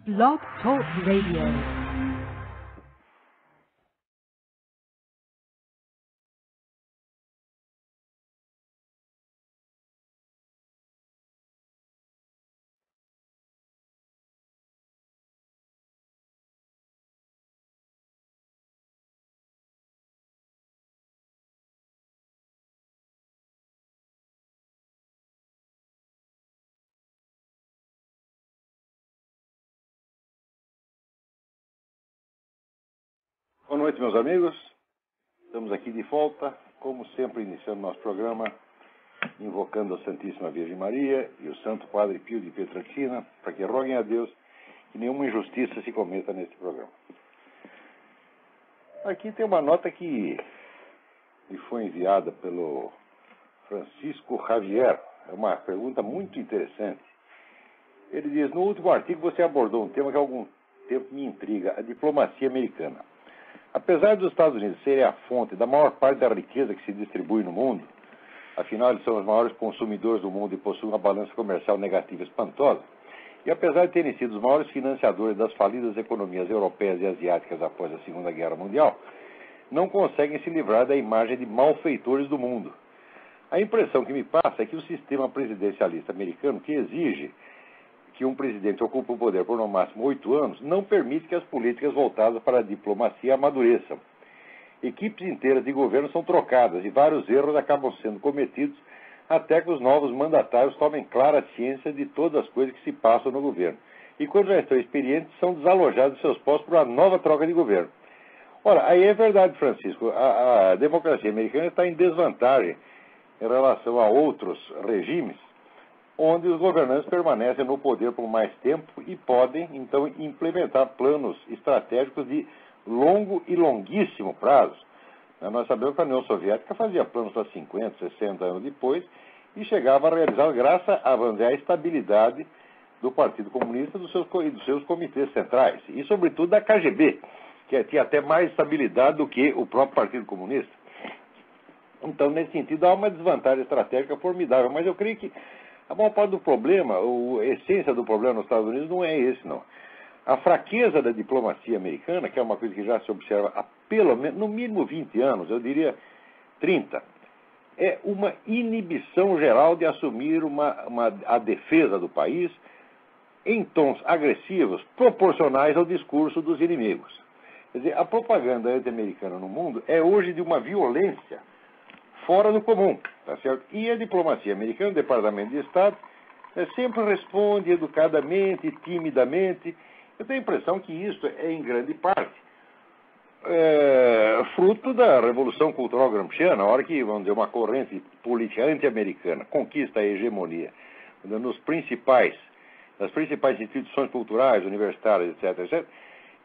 Blog Talk Radio. Boa noite, meus amigos. Estamos aqui de volta, como sempre, iniciando nosso programa, invocando a Santíssima Virgem Maria e o Santo Padre Pio de Pietrelcina, para que roguem a Deus que nenhuma injustiça se cometa neste programa. Aqui tem uma nota que me foi enviada pelo Francisco Javier. É uma pergunta muito interessante. Ele diz: no último artigo você abordou um tema que há algum tempo me intriga, a diplomacia americana. Apesar dos Estados Unidos serem a fonte da maior parte da riqueza que se distribui no mundo, afinal eles são os maiores consumidores do mundo e possuem uma balança comercial negativa espantosa, e apesar de terem sido os maiores financiadores das falidas economias europeias e asiáticas após a Segunda Guerra Mundial, não conseguem se livrar da imagem de malfeitores do mundo. A impressão que me passa é que o sistema presidencialista americano, que exige que um presidente ocupe o poder por no máximo 8 anos, não permite que as políticas voltadas para a diplomacia amadureçam. Equipes inteiras de governo são trocadas e vários erros acabam sendo cometidos até que os novos mandatários tomem clara ciência de todas as coisas que se passam no governo. E quando já estão experientes, são desalojados de seus postos por uma nova troca de governo. Ora, aí é verdade, Francisco, a democracia americana está em desvantagem em relação a outros regimes, onde os governantes permanecem no poder por mais tempo e podem, então, implementar planos estratégicos de longo e longuíssimo prazo. Nós sabemos que a União Soviética fazia planos para 50, 60 anos depois e chegava a realizar graças à estabilidade do Partido Comunista e dos seus comitês centrais, e, sobretudo, da KGB, que tinha até mais estabilidade do que o próprio Partido Comunista. Então, nesse sentido, há uma desvantagem estratégica formidável, mas eu creio que a maior parte do problema, a essência do problema nos Estados Unidos não é esse, não. A fraqueza da diplomacia americana, que é uma coisa que já se observa há pelo menos, no mínimo 20 anos, eu diria 30, é uma inibição geral de assumir a defesa do país em tons agressivos, proporcionais ao discurso dos inimigos. Quer dizer, a propaganda anti-americana no mundo é hoje de uma violência fora do comum, tá certo? E a diplomacia americana, o Departamento de Estado, sempre responde educadamente, timidamente. Eu tenho a impressão que isso é, em grande parte, fruto da Revolução Cultural Gramsciana, a hora que, vamos dizer, uma corrente política anti-americana conquista a hegemonia nas principais instituições culturais, universitárias, etc., etc.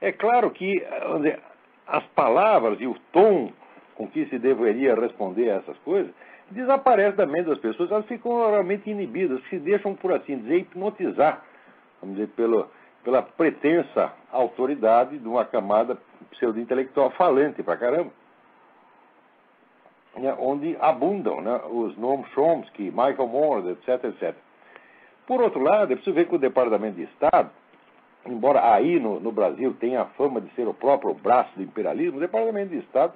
É claro que, vamos dizer, as palavras e o tom com que se deveria responder a essas coisas, desaparece da mente das pessoas, elas ficam realmente inibidas, se deixam, por assim dizer, hipnotizar, vamos dizer, pela pretensa autoridade de uma camada pseudo-intelectual falante pra caramba, né, onde abundam, né, os Noam Chomsky, Michael Moore, etc., etc. Por outro lado, é preciso ver que o Departamento de Estado, embora aí no Brasil tenha a fama de ser o próprio braço do imperialismo, o Departamento de Estado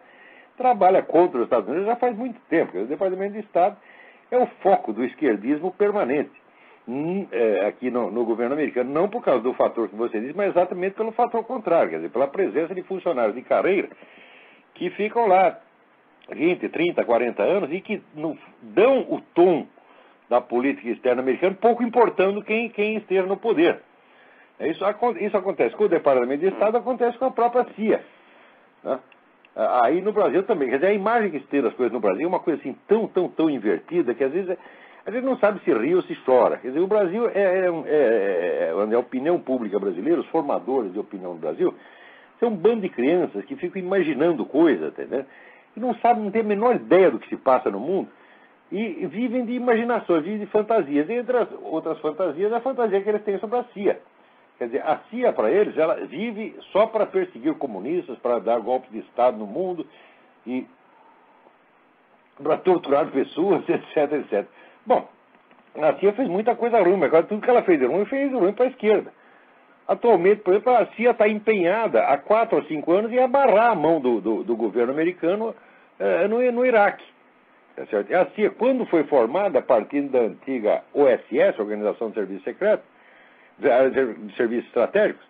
trabalha contra os Estados Unidos já faz muito tempo. O Departamento de Estado é o foco do esquerdismo permanente aqui no governo americano, não por causa do fator que você disse, mas exatamente pelo fator contrário, quer dizer, pela presença de funcionários de carreira que ficam lá 20, 30, 40 anos e que dão o tom da política externa americana, pouco importando quem esteja no poder. Isso acontece com o Departamento de Estado, acontece com a própria CIA, né? Aí no Brasil também, quer dizer, a imagem que se tem das coisas no Brasil é uma coisa assim tão invertida que às vezes a gente não sabe se ri ou se chora. Quer dizer, o Brasil a opinião pública brasileira, os formadores de opinião do Brasil, são um bando de crianças que ficam imaginando coisas, entendeu? E não sabem, não têm a menor ideia do que se passa no mundo e vivem de imaginações, vivem de fantasias. E entre as outras fantasias, a fantasia que eles têm sobre a CIA. Quer dizer, a CIA, para eles, ela vive só para perseguir comunistas, para dar golpes de Estado no mundo e para torturar pessoas, etc, etc. Bom, a CIA fez muita coisa ruim, mas agora tudo que ela fez de ruim para a esquerda. Atualmente, por exemplo, a CIA está empenhada há 4 ou 5 anos em abarrar a mão do governo americano no Iraque. Tá certo? A CIA, quando foi formada a partir da antiga OSS, Organização de Serviços Secretos, de Serviços Estratégicos,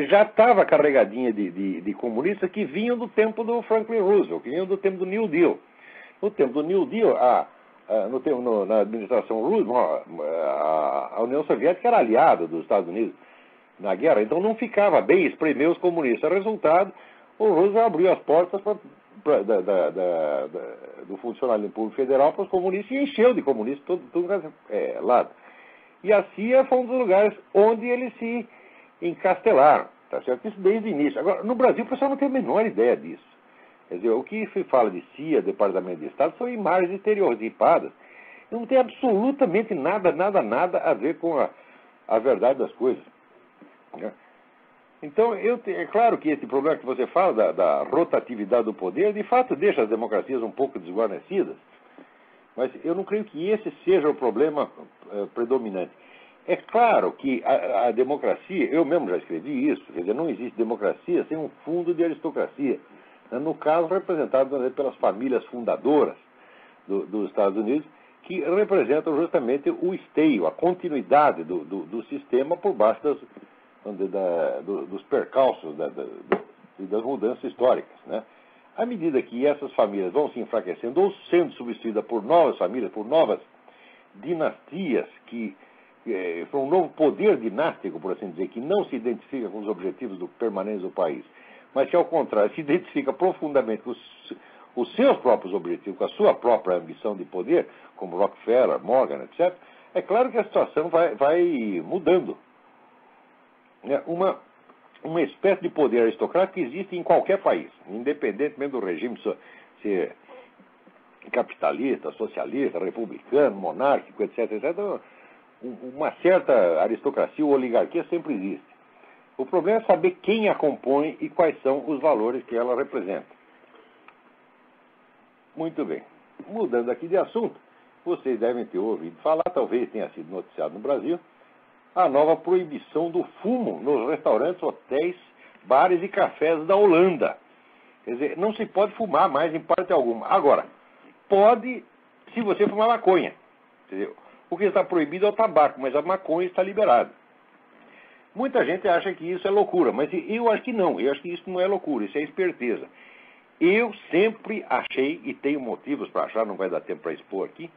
já estava carregadinha de comunistas que vinham do tempo do Franklin Roosevelt, que vinham do tempo do New Deal. No tempo do New Deal, na administração Roosevelt, a União Soviética era aliada dos Estados Unidos na guerra, então não ficava bem espremer os comunistas. Resultado, o Roosevelt abriu as portas do funcionalismo público federal para os comunistas e encheu de comunistas todo lado. E a CIA foi um dos lugares onde eles se encastelaram, tá certo? Isso desde o início. Agora, no Brasil, o pessoal não tem a menor ideia disso. Quer dizer, o que se fala de CIA, Departamento de Estado, são imagens estereotipadas. Não tem absolutamente nada a ver com a verdade das coisas. Né? Então, é claro que esse problema que você fala da rotatividade do poder, de fato, deixa as democracias um pouco desguarnecidas. Mas eu não creio que esse seja o problema predominante. É claro que a democracia, eu mesmo já escrevi isso, quer dizer, não existe democracia sem um fundo de aristocracia. No caso, representado pelas famílias fundadoras dos Estados Unidos, que representam justamente o esteio, a continuidade do sistema por baixo dos percalços das mudanças históricas. Né? À medida que essas famílias vão se enfraquecendo ou sendo substituídas por novas famílias, por novas dinastias, por um novo poder dinástico, por assim dizer, que não se identifica com os objetivos permanentes do país, mas que, ao contrário, se identifica profundamente com os seus próprios objetivos, com a sua própria ambição de poder, como Rockefeller, Morgan, etc., é claro que a situação vai mudando. Uma espécie de poder aristocrático que existe em qualquer país, independentemente do regime ser capitalista, socialista, republicano, monárquico, etc., etc., uma certa aristocracia ou oligarquia sempre existe. O problema é saber quem a compõe e quais são os valores que ela representa. Muito bem. Mudando aqui de assunto, vocês devem ter ouvido falar, talvez tenha sido noticiado no Brasil, a nova proibição do fumo nos restaurantes, hotéis, bares e cafés da Holanda. Quer dizer, não se pode fumar mais em parte alguma. Agora, pode se você fumar maconha. Entendeu? O que está proibido é o tabaco, mas a maconha está liberada. Muita gente acha que isso é loucura, mas eu acho que não. Eu acho que isso não é loucura, isso é esperteza. Eu sempre achei, e tenho motivos para achar, não vai dar tempo para expor aqui,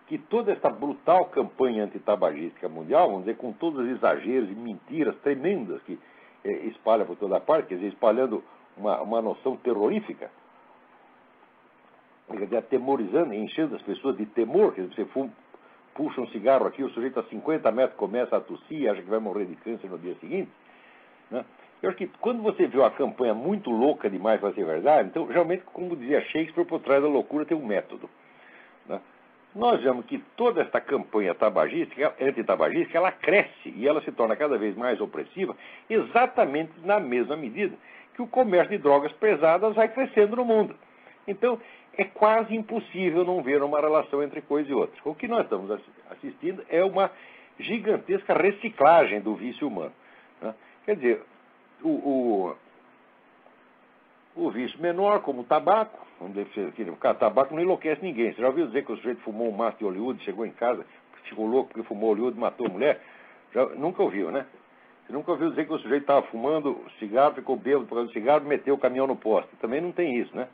que toda essa brutal campanha antitabagística mundial, vamos dizer, com todos os exageros e mentiras tremendas que espalha por toda parte, quer dizer, espalhando uma noção terrorífica, quer dizer, atemorizando, enchendo as pessoas de temor, quer dizer, você puxa um cigarro aqui, o sujeito a 50 metros começa a tossir e acha que vai morrer de câncer no dia seguinte. Né? Eu acho que quando você vê uma campanha muito louca demais para ser verdade, então, geralmente, como dizia Shakespeare, por trás da loucura tem um método. Né? Nós vemos que toda esta campanha antitabagística, ela cresce e ela se torna cada vez mais opressiva, exatamente na mesma medida que o comércio de drogas pesadas vai crescendo no mundo. Então, é quase impossível não ver uma relação entre coisa e outra. O que nós estamos assistindo é uma gigantesca reciclagem do vício humano. Né? Quer dizer, o vício menor, como o tabaco, vamos dizer que o tabaco não enlouquece ninguém. Você já ouviu dizer que o sujeito fumou um maço de Hollywood, chegou em casa, ficou louco porque fumou Hollywood e matou a mulher? Nunca ouviu, né? Você nunca ouviu dizer que o sujeito estava fumando cigarro, ficou bêbado por causa do cigarro e meteu o caminhão no poste. Também não tem isso, né?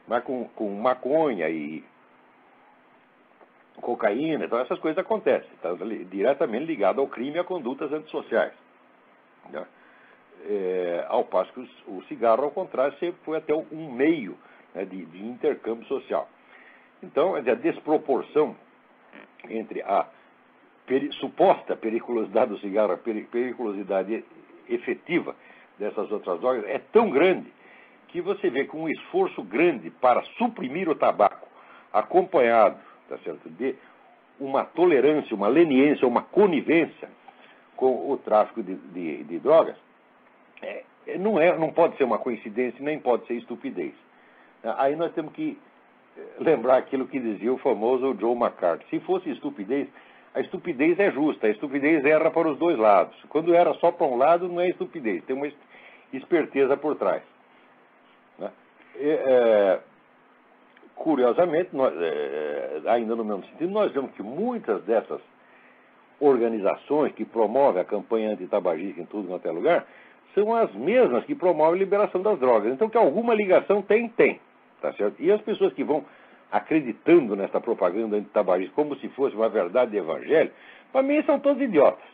Mas com maconha e cocaína, então essas coisas acontecem. Está diretamente ligado ao crime e a condutas antissociais. Né? Ao passo que o cigarro, ao contrário, sempre foi até um meio, né, de intercâmbio social. Então, a desproporção entre a suposta periculosidade do cigarro, a periculosidade efetiva dessas outras drogas é tão grande que você vê que um esforço grande para suprimir o tabaco, acompanhado, tá certo, de uma tolerância, uma leniência, uma conivência com o tráfico de drogas, não pode ser uma coincidência, nem pode ser estupidez. Aí nós temos que lembrar aquilo que dizia o famoso Joe McCarthy. Se fosse estupidez, a estupidez é justa, a estupidez erra para os dois lados. Quando erra só para um lado, não é estupidez, tem uma esperteza por trás. Né? Curiosamente, ainda no mesmo sentido, nós vemos que muitas dessas organizações que promovem a campanha anti-tabagismo em tudo quanto é lugar, são as mesmas que promovem a liberação das drogas. Então, que alguma ligação tem, tá certo? E as pessoas que vão acreditando nessa propaganda anti-tabagismo como se fosse uma verdade de evangelho, para mim são todos idiotas.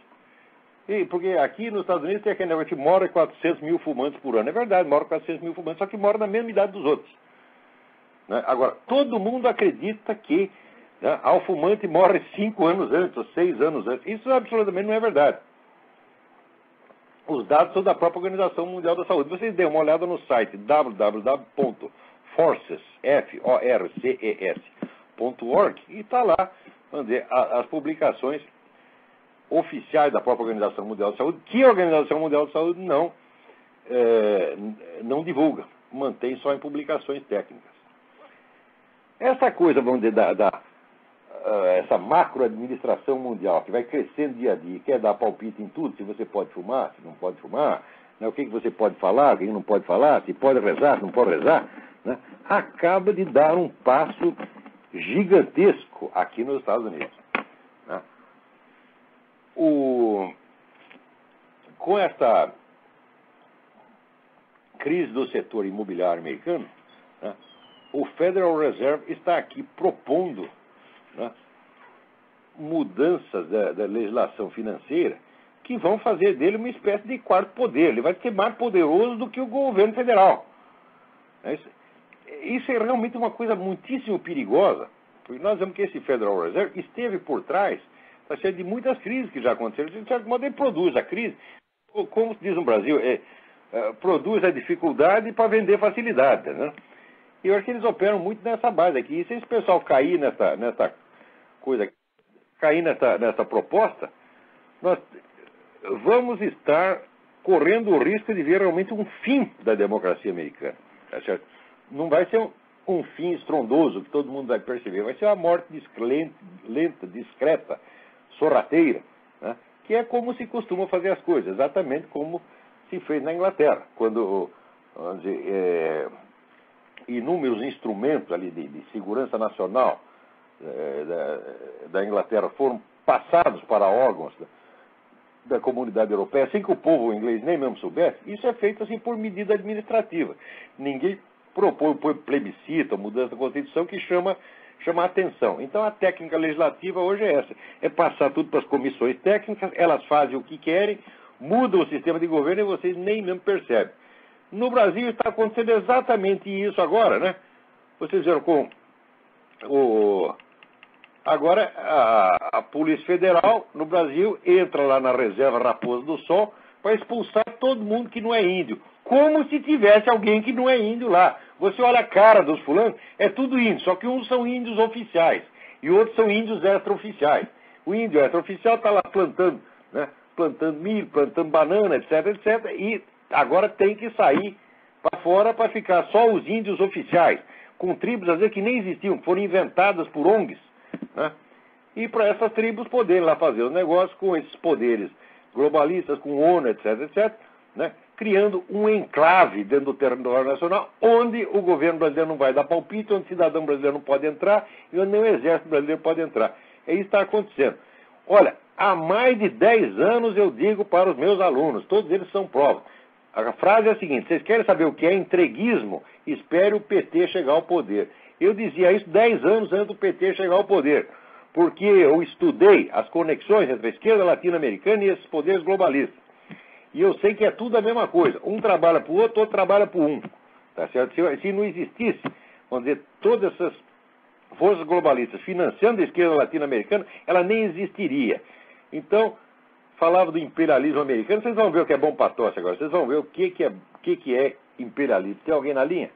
Porque aqui nos Estados Unidos tem aquele negócio que mora 400 mil fumantes por ano. É verdade, mora 400 mil fumantes, só que mora na mesma idade dos outros. Né? Agora, todo mundo acredita que, né, ao fumante morre 5 anos antes, ou 6 anos antes. Isso absolutamente não é verdade. Os dados são da própria Organização Mundial da Saúde. Vocês dêem uma olhada no site www.forces.org e está lá, vamos dizer, as publicações oficiais da própria Organização Mundial da Saúde, que a Organização Mundial da Saúde não divulga, mantém só em publicações técnicas. Essa coisa, vamos dizer, essa macroadministração mundial, que vai crescendo dia a dia, quer dar palpite em tudo, se você pode fumar, se não pode fumar, né, o que você pode falar, o que não pode falar, se pode rezar, se não pode rezar, né, acaba de dar um passo gigantesco aqui nos Estados Unidos. Né. Com essa crise do setor imobiliário americano, né, o Federal Reserve está aqui propondo, né, mudanças da legislação financeira que vão fazer dele uma espécie de quarto poder. Ele vai ser mais poderoso do que o governo federal. Isso é realmente uma coisa muitíssimo perigosa, porque nós vemos que esse Federal Reserve esteve por trás, está cheio de muitas crises que já aconteceram. De certo modo, ele produz a crise, como se diz no Brasil, produz a dificuldade para vender facilidade, né? E eu acho que eles operam muito nessa base aqui. E se esse pessoal cair nessa coisa, cair nessa proposta, nós vamos estar correndo o risco de ver realmente um fim da democracia americana. Tá certo? Não vai ser um fim estrondoso que todo mundo vai perceber. Vai ser uma morte lenta, discreta, sorrateira, né? Que é como se costuma fazer as coisas, exatamente como se fez na Inglaterra, quando, vamos dizer, inúmeros instrumentos ali de segurança nacional da Inglaterra foram passados para órgãos da comunidade europeia, sem que o povo inglês nem mesmo soubesse. Isso é feito assim por medida administrativa. Ninguém propõe plebiscito, mudança da Constituição que chama a atenção. Então a técnica legislativa hoje é essa, é passar tudo para as comissões técnicas, elas fazem o que querem, mudam o sistema de governo e vocês nem mesmo percebem. No Brasil está acontecendo exatamente isso agora, né? Vocês viram com agora a Polícia Federal no Brasil entra lá na reserva Raposa do Sol para expulsar todo mundo que não é índio. Como se tivesse alguém que não é índio lá. Você olha a cara dos fulanos, é tudo índio, só que uns são índios oficiais e outros são índios extraoficiais. O índio extraoficial está lá plantando, né? Plantando milho, plantando banana, etc, etc, e agora tem que sair para fora para ficar só os índios oficiais, com tribos, às vezes, que nem existiam, que foram inventadas por ONGs, né? E para essas tribos poderem lá fazer os negócios com esses poderes globalistas, com ONU, etc, etc, né? Criando um enclave dentro do território nacional, onde o governo brasileiro não vai dar palpite, onde o cidadão brasileiro não pode entrar, e onde nem o exército brasileiro pode entrar. É isso que está acontecendo. Olha, há mais de 10 anos eu digo para os meus alunos, todos eles são provas. A frase é a seguinte: vocês querem saber o que é entreguismo? Espere o PT chegar ao poder. Eu dizia isso 10 anos antes do PT chegar ao poder, porque eu estudei as conexões entre a esquerda latino-americana e esses poderes globalistas. E eu sei que é tudo a mesma coisa. Um trabalha para o outro trabalha para um. Tá certo? Se não existisse, vamos dizer, todas essas forças globalistas financiando a esquerda latino-americana, ela nem existiria. Então, falava do imperialismo americano, vocês vão ver o que é bom para tosse agora, vocês vão ver o que é imperialismo. Tem alguém na linha?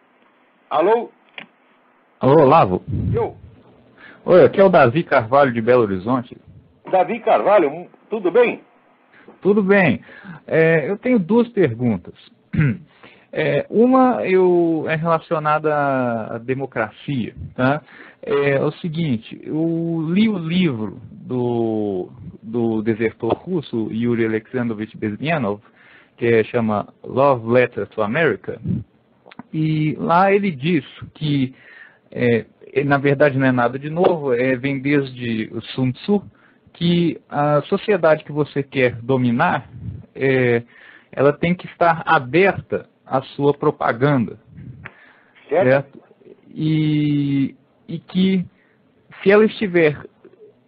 Alô? Alô, Olavo? Eu? Oi, aqui é o Davi Carvalho de Belo Horizonte. Davi Carvalho, tudo bem? Tudo bem. Eu tenho duas perguntas. Uma é relacionada à democracia. Tá? É o seguinte, eu li o livro do desertor russo, Yuri Alexandrovich Bezmenov, que chama Love Letter to America, e lá ele diz que, na verdade não é nada de novo, vem desde o Sun Tzu, que a sociedade que você quer dominar, ela tem que estar aberta à sua propaganda, certo? E que se ela estiver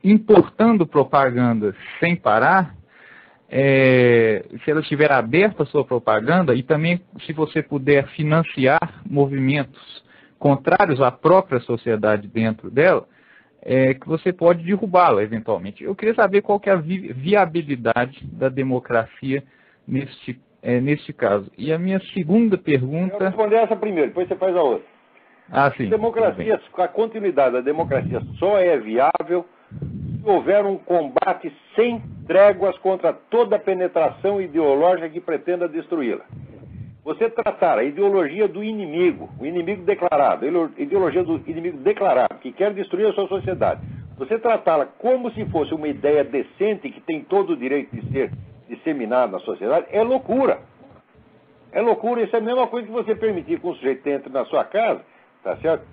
importando propaganda sem parar, se ela estiver aberta à sua propaganda, e também se você puder financiar movimentos contrários à própria sociedade dentro dela, que você pode derrubá-la eventualmente. Eu queria saber qual que é a viabilidade da democracia neste caso. E a minha segunda pergunta... Eu vou responder essa primeiro, depois você faz a outra. Sim. A continuidade da democracia só é viável se houver um combate sem tréguas contra toda a penetração ideológica que pretenda destruí-la. Você tratar a ideologia do inimigo, o inimigo declarado, a ideologia do inimigo declarado, que quer destruir a sua sociedade, você tratá-la como se fosse uma ideia decente que tem todo o direito de ser disseminada na sociedade, é loucura. É loucura, isso é a mesma coisa que você permitir que um sujeito entre na sua casa, tá certo?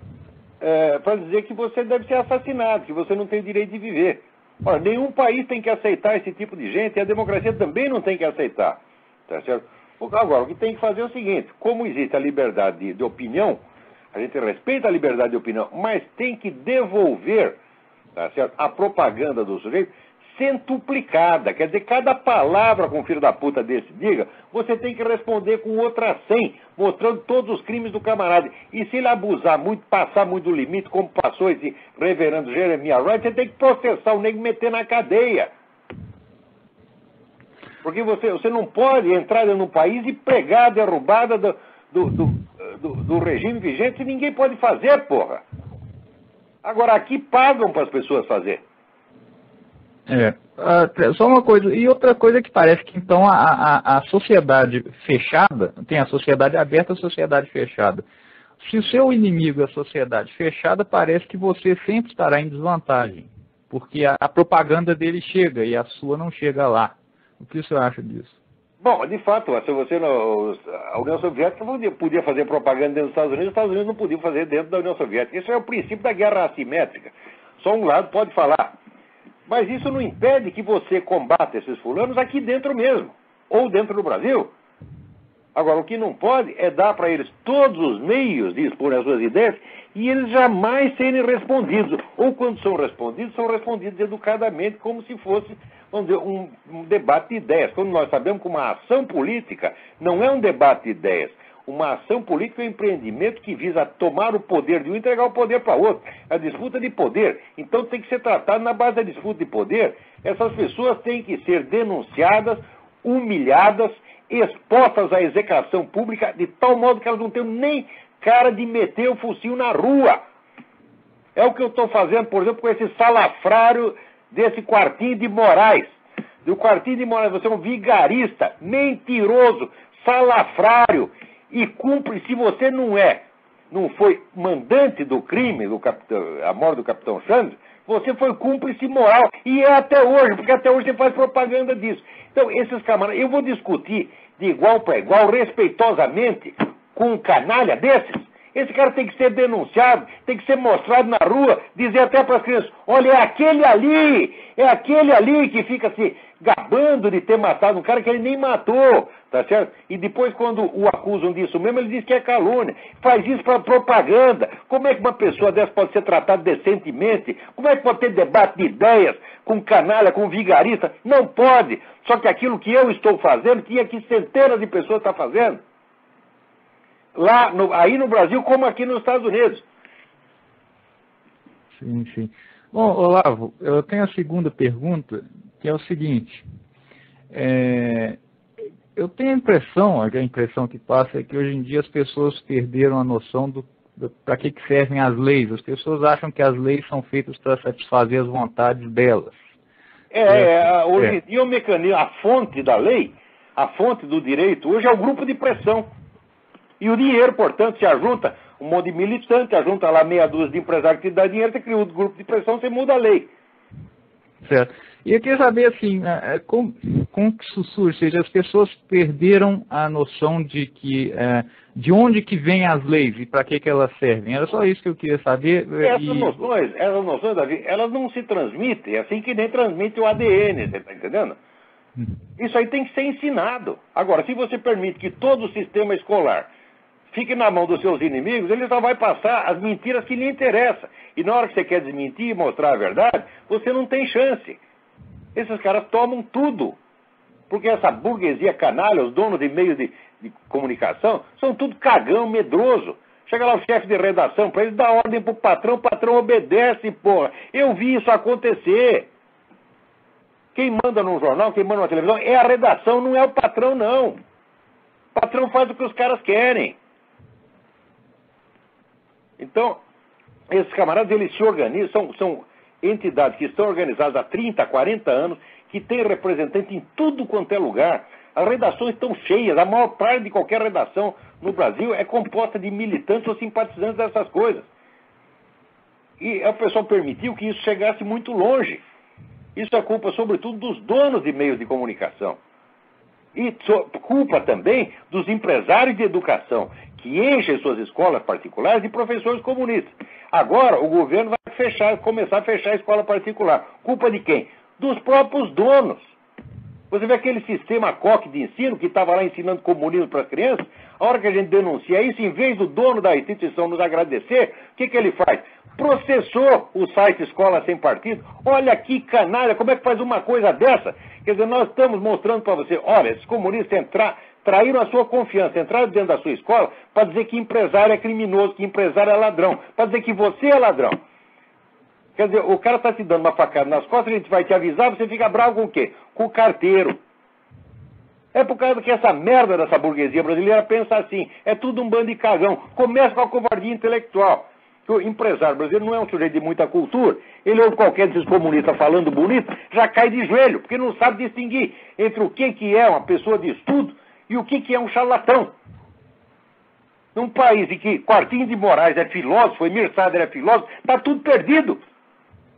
Para dizer que você deve ser assassinado, que você não tem direito de viver. Ora, nenhum país tem que aceitar esse tipo de gente, e a democracia também não tem que aceitar, tá certo? Agora, o que tem que fazer é o seguinte, como existe a liberdade de opinião, a gente respeita a liberdade de opinião, mas tem que devolver, tá certo, a propaganda do sujeito centuplicada. Quer dizer, cada palavra que um filho da puta desse diga, você tem que responder com outra 100, mostrando todos os crimes do camarada. E se ele abusar muito, passar muito do limite, como passou esse reverendo Jeremiah Wright, você tem que processar o nego e meter na cadeia. Porque você não pode entrar num país e pregar a derrubada do regime vigente, e ninguém pode fazer, porra. Agora, aqui pagam para as pessoas fazer. Só uma coisa, e outra coisa que parece que então a sociedade fechada, tem a sociedade aberta e a sociedade fechada. Se o seu inimigo é a sociedade fechada, parece que você sempre estará em desvantagem, porque a propaganda dele chega e a sua não chega lá. O que você acha disso? Bom, de fato, se você a União Soviética podia fazer propaganda dentro dos Estados Unidos, os Estados Unidos não podiam fazer dentro da União Soviética. Isso é o princípio da guerra assimétrica. Só um lado pode falar. Mas isso não impede que você combata esses fulanos aqui dentro mesmo, ou dentro do Brasil. Agora, o que não pode é dar para eles todos os meios de expor as suas ideias e eles jamais serem respondidos. Ou quando são respondidos educadamente, como se fosse, vamos dizer, um debate de ideias. Quando nós sabemos que uma ação política não é um debate de ideias. Uma ação política é um empreendimento que visa tomar o poder de um e entregar o poder para outro. A disputa de poder. Então tem que ser tratado na base da disputa de poder. Essas pessoas têm que ser denunciadas, humilhadas, expostas à execração pública, de tal modo que elas não tenham nem cara de meter o focinho na rua. É o que eu estou fazendo, por exemplo, com esse salafrário desse Quartinho de Moraes. Do Quartinho de Moraes, você é um vigarista, mentiroso, salafrário, e cumpre, se você não foi mandante do crime, a morte do Capitão Sanders, você foi cúmplice moral, e é até hoje, porque até hoje você faz propaganda disso. Então, esses camaradas, eu vou discutir de igual para igual, respeitosamente, com um canalha desses. Esse cara tem que ser denunciado, tem que ser mostrado na rua, dizer até para as crianças, olha, é aquele ali que fica se gabando de ter matado um cara que ele nem matou, tá certo? E depois, quando o acusam disso mesmo, ele diz que é calúnia, faz isso para propaganda. Como é que uma pessoa dessa pode ser tratada decentemente? Como é que pode ter debate de ideias com canalha, com vigarista? Não pode. Só que aquilo que eu estou fazendo, que aqui centenas de pessoas estão fazendo. Aí no Brasil, como aqui nos Estados Unidos. Sim, sim. Bom, Olavo, eu tenho a segunda pergunta, que é o seguinte. Eu tenho a impressão que passa é que hoje em dia as pessoas perderam a noção para que servem as leis. As pessoas acham que as leis são feitas para satisfazer as vontades delas. Hoje em dia o mecanismo, a fonte da lei, a fonte do direito, hoje é o grupo de pressão. E o dinheiro, portanto, se ajunta um monte de militante, ajunta lá meia dúzia de empresários que te dá dinheiro, você cria um grupo de pressão, você muda a lei. Certo. E eu queria saber, assim, como que isso surge? Ou seja, as pessoas perderam a noção de que, de onde que vêm as leis e para que elas servem. Era só isso que eu queria saber. Essas noções, Davi, elas não se transmitem, assim que nem transmite o ADN, você está entendendo? Isso aí tem que ser ensinado. Agora, se você permite que todo o sistema escolar fique na mão dos seus inimigos, ele só vai passar as mentiras que lhe interessam. E na hora que você quer desmentir e mostrar a verdade, você não tem chance. Esses caras tomam tudo. Porque essa burguesia canalha, os donos de meios de comunicação, são tudo cagão, medroso. Chega lá o chefe de redação para eles, dá ordem pro patrão, o patrão obedece, porra. Eu vi isso acontecer. Quem manda num jornal, quem manda numa televisão, é a redação, não é o patrão, não. O patrão faz o que os caras querem. Então, esses camaradas, eles se organizam, são entidades que estão organizadas há 30, 40 anos, que têm representante em tudo quanto é lugar. As redações estão cheias, a maior parte de qualquer redação no Brasil é composta de militantes ou simpatizantes dessas coisas. E o pessoal permitiu que isso chegasse muito longe. Isso é culpa, sobretudo, dos donos de meios de comunicação. E culpa também dos empresários de educação, que enchem suas escolas particulares de professores comunistas. Agora, o governo vai começar a fechar a escola particular. Culpa de quem? Dos próprios donos. Você vê aquele sistema coque de ensino que estava lá ensinando comunismo para as crianças? A hora que a gente denuncia isso, em vez do dono da instituição nos agradecer, o que ele faz? Processou o site Escola Sem Partido. Olha que canalha, como é que faz uma coisa dessa? Quer dizer, nós estamos mostrando para você, olha, esses comunistas traíram a sua confiança, entraram dentro da sua escola para dizer que empresário é criminoso, que empresário é ladrão, para dizer que você é ladrão. Quer dizer, o cara está te dando uma facada nas costas, a gente vai te avisar, você fica bravo com o quê? Com o carteiro. É por causa que essa merda dessa burguesia brasileira pensa assim, é tudo um bando de cagão. Começa com a covardia intelectual. O empresário brasileiro não é um sujeito de muita cultura. Ele ouve qualquer desses comunistas falando bonito, já cai de joelho, porque não sabe distinguir entre o que é uma pessoa de estudo e o que é um charlatão. Num país em que Quartinho de Moraes é filósofo, Emir Sader é filósofo, está tudo perdido.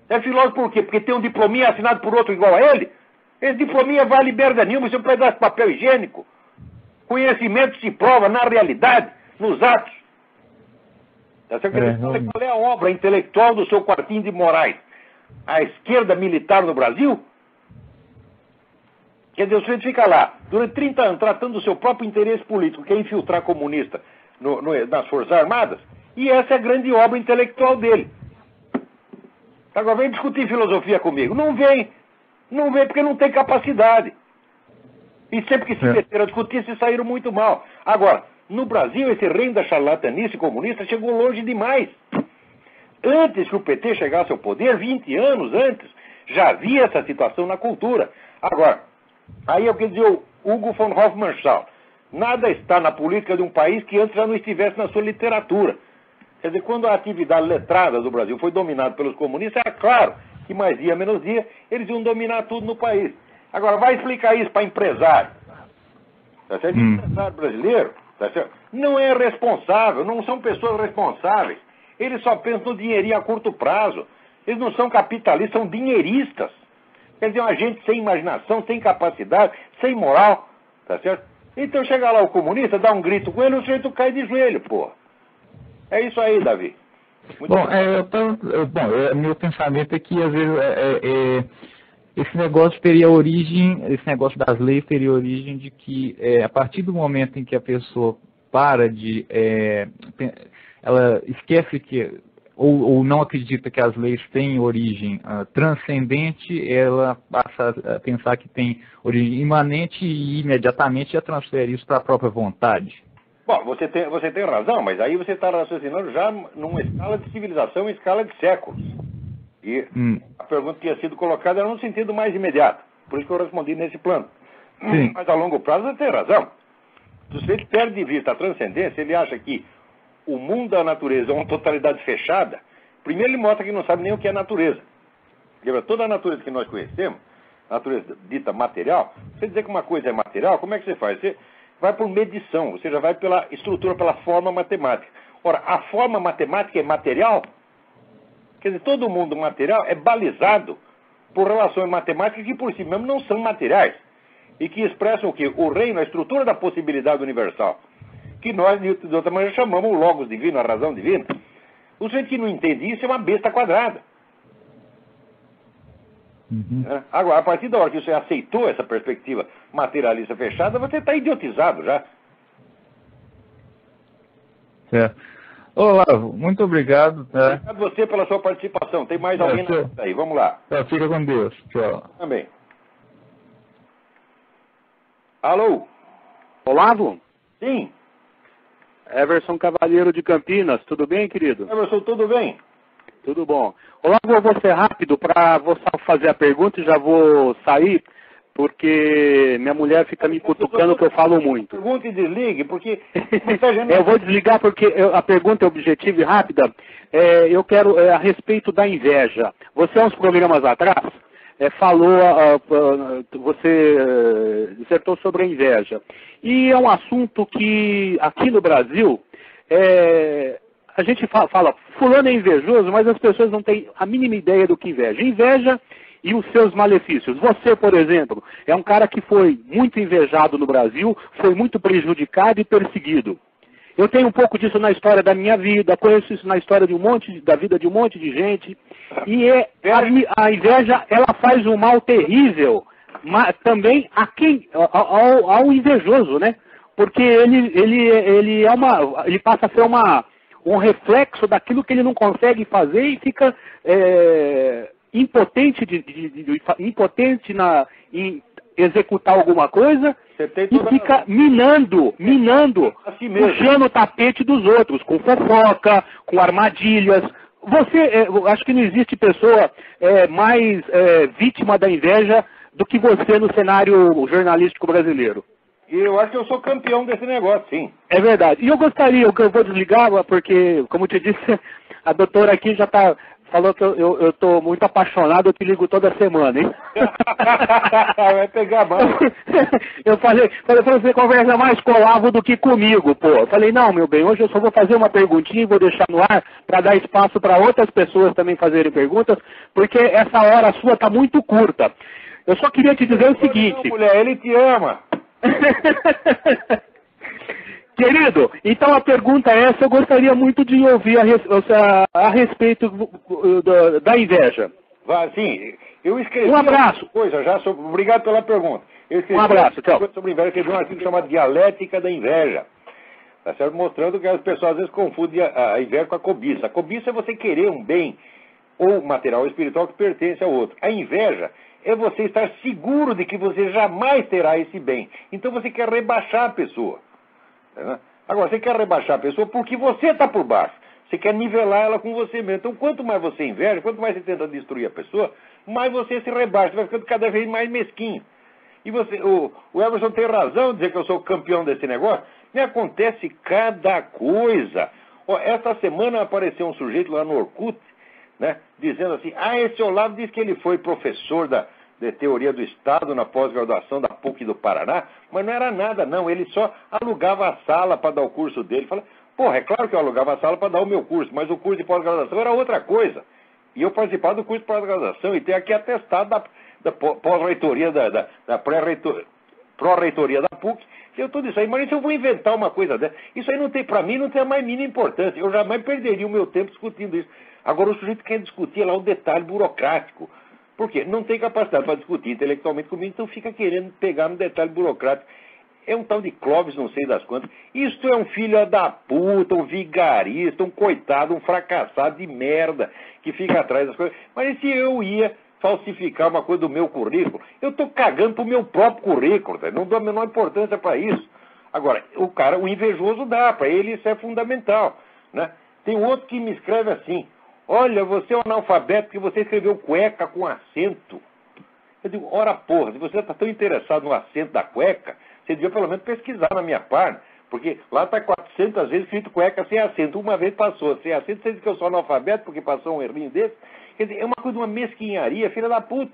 É filósofo por quê? Porque tem um diplominha assinado por outro igual a ele? Esse diplominha vale merda nenhuma, isso é um pedaço de papel higiênico. Conhecimento se prova na realidade, nos atos. Qual é a obra intelectual do seu Quartinho de Moraes? A esquerda militar no Brasil? Quer dizer, o sujeito fica lá, durante 30 anos, tratando do seu próprio interesse político, que é infiltrar comunista nas Forças Armadas, e essa é a grande obra intelectual dele. Agora vem discutir filosofia comigo. Não vem. Não vem porque não tem capacidade. E sempre que se meteram a discutir, se saíram muito mal. Agora, no Brasil, esse reino da charlatanice comunista chegou longe demais. Antes que o PT chegasse ao poder, 20 anos antes, já havia essa situação na cultura. Agora, aí eu quero dizer o Hugo von Hofmannsthal. Nada está na política de um país que antes já não estivesse na sua literatura. Quer dizer, quando a atividade letrada do Brasil foi dominada pelos comunistas, é claro que mais dia menos dia eles iam dominar tudo no país. Agora, vai explicar isso para empresário. Tá certo? Empresário brasileiro, tá certo? Não é responsável, não são pessoas responsáveis. Eles só pensam no dinheirinho a curto prazo. Eles não são capitalistas, são dinheiristas. Quer dizer, uma gente sem imaginação, sem capacidade, sem moral, tá certo? Então chega lá o comunista, dá um grito com ele, o sujeito cai de joelho, porra. É isso aí, Davi. Meu pensamento é que, às vezes, esse negócio teria origem, esse negócio das leis teria origem de que, a partir do momento em que a pessoa para de... ela esquece que, ou não acredita que as leis têm origem transcendente, ela passa a pensar que tem origem imanente e imediatamente já transfere isso para a própria vontade. Bom, você tem razão, mas aí você está raciocinando já numa escala de civilização, em escala de séculos. E a pergunta que tinha sido colocada era num sentido mais imediato. Por isso que eu respondi nesse plano. Sim. Mas a longo prazo você tem razão. Se você perde de vista a transcendência, ele acha que o mundo da natureza é uma totalidade fechada. Primeiro ele mostra que não sabe nem o que é natureza. Porque toda a natureza que nós conhecemos, a natureza dita material, você dizer que uma coisa é material, como é que você faz? vai por medição, ou seja, vai pela estrutura, pela forma matemática. Ora, a forma matemática é material? Quer dizer, todo mundo material é balizado por relações matemáticas que por si mesmo não são materiais. E que expressam o quê? O reino, a estrutura da possibilidade universal. Que nós, de outra maneira, chamamos o logos divino, a razão divina. O sujeito que não entende isso é uma besta quadrada. Agora, a partir da hora que você aceitou essa perspectiva materialista fechada, você está idiotizado já. Certo. Olavo, muito obrigado. Tá? Obrigado a você pela sua participação. Tem mais alguém aí? Vamos lá. Fica com Deus. Tchau. Também. Alô? Olavo? Sim. Everson Cavalheiro de Campinas, tudo bem, querido? Everson, tudo bem? Tudo bom. Olavo, eu vou ser rápido para vou só fazer a pergunta e já vou sair, porque minha mulher fica me cutucando que eu falo muito. Pergunta e desligue, porque... Eu vou desligar porque a pergunta é objetiva e rápida. Eu quero a respeito da inveja. Você, há uns programas atrás, você dissertou sobre a inveja. E é um assunto que, aqui no Brasil, a gente fala, fulano é invejoso, mas as pessoas não têm a mínima ideia do que inveja. Inveja e os seus malefícios. Você, por exemplo, é um cara que foi muito invejado no Brasil, foi muito prejudicado e perseguido. Eu tenho um pouco disso na história da minha vida, conheço isso na história da vida de um monte de gente. E a inveja, ela faz um mal terrível, mas também ao invejoso, né? Porque ele passa a ser um reflexo daquilo que ele não consegue fazer e fica impotente em executar alguma coisa e fica minando, assim mesmo, puxando o tapete dos outros, com fofoca, com armadilhas. Eu acho que não existe pessoa mais vítima da inveja do que você no cenário jornalístico brasileiro. E eu acho que eu sou campeão desse negócio, sim. É verdade. E eu gostaria, eu vou desligar, porque, como eu te disse, a doutora aqui já falou que eu estou muito apaixonado, eu te ligo toda semana, hein? Vai pegar mal. Eu falei, você conversa mais com o Olavo do que comigo, pô. Eu falei, não, meu bem, hoje eu só vou fazer uma perguntinha e vou deixar no ar para dar espaço para outras pessoas também fazerem perguntas, porque essa hora sua está muito curta. Eu só queria te dizer o seguinte... Não, mulher, ele te ama. Querido, então a pergunta é essa, eu gostaria muito de ouvir a respeito da inveja. Sim, eu escrevi... Um abraço. Obrigado pela pergunta. Um abraço, tchau. Sobre inveja, eu escrevi um artigo chamado Dialética da Inveja. Tá certo? Mostrando que as pessoas às vezes confundem a inveja com a cobiça. A cobiça é você querer um bem, ou material ou espiritual, que pertence ao outro. A inveja é você estar seguro de que você jamais terá esse bem. Então você quer rebaixar a pessoa. Agora, você quer rebaixar a pessoa porque você está por baixo. Você quer nivelar ela com você mesmo. Então, quanto mais você inveja, quanto mais você tenta destruir a pessoa, mais você se rebaixa. Você vai ficando cada vez mais mesquinho. E o Everson tem razão em dizer que eu sou campeão desse negócio. Me acontece cada coisa. Esta semana apareceu um sujeito lá no Orkut, né, dizendo assim, esse Olavo disse que ele foi professor de teoria do Estado na pós-graduação da PUC do Paraná, mas não era nada não, ele só alugava a sala para dar o curso dele. Fala, é claro que eu alugava a sala para dar o meu curso, mas o curso de pós-graduação era outra coisa. E eu participava do curso de pós-graduação e tenho aqui atestado da pós-reitoria, da pró-reitoria da PUC, que eu tudo isso aí, mas se eu vou inventar uma coisa dessa, isso aí não tem, para mim, não tem a mais mínima importância, eu jamais perderia o meu tempo discutindo isso. Agora o sujeito quer discutir lá o detalhe burocrático. Por quê? Não tem capacidade para discutir intelectualmente comigo, então fica querendo pegar no detalhe burocrático. É um tal de Clóvis, não sei das quantas. Isto é um filho da puta, um vigarista, um coitado, um fracassado de merda que fica atrás das coisas. Mas se eu ia falsificar uma coisa do meu currículo, eu estou cagando pro meu próprio currículo, tá? Não dou a menor importância para isso. Agora, o invejoso dá, para ele isso é fundamental, né? Tem outro que me escreve assim, olha, você é um analfabeto porque você escreveu cueca com acento. Eu digo, ora porra, se você está tão interessado no acento da cueca, você devia pelo menos pesquisar na minha página, porque lá está 400 vezes escrito cueca sem acento. Uma vez passou sem acento, você diz que eu sou analfabeto porque passou um errinho desse. Quer dizer, é uma coisa de uma mesquinharia, filha da puta.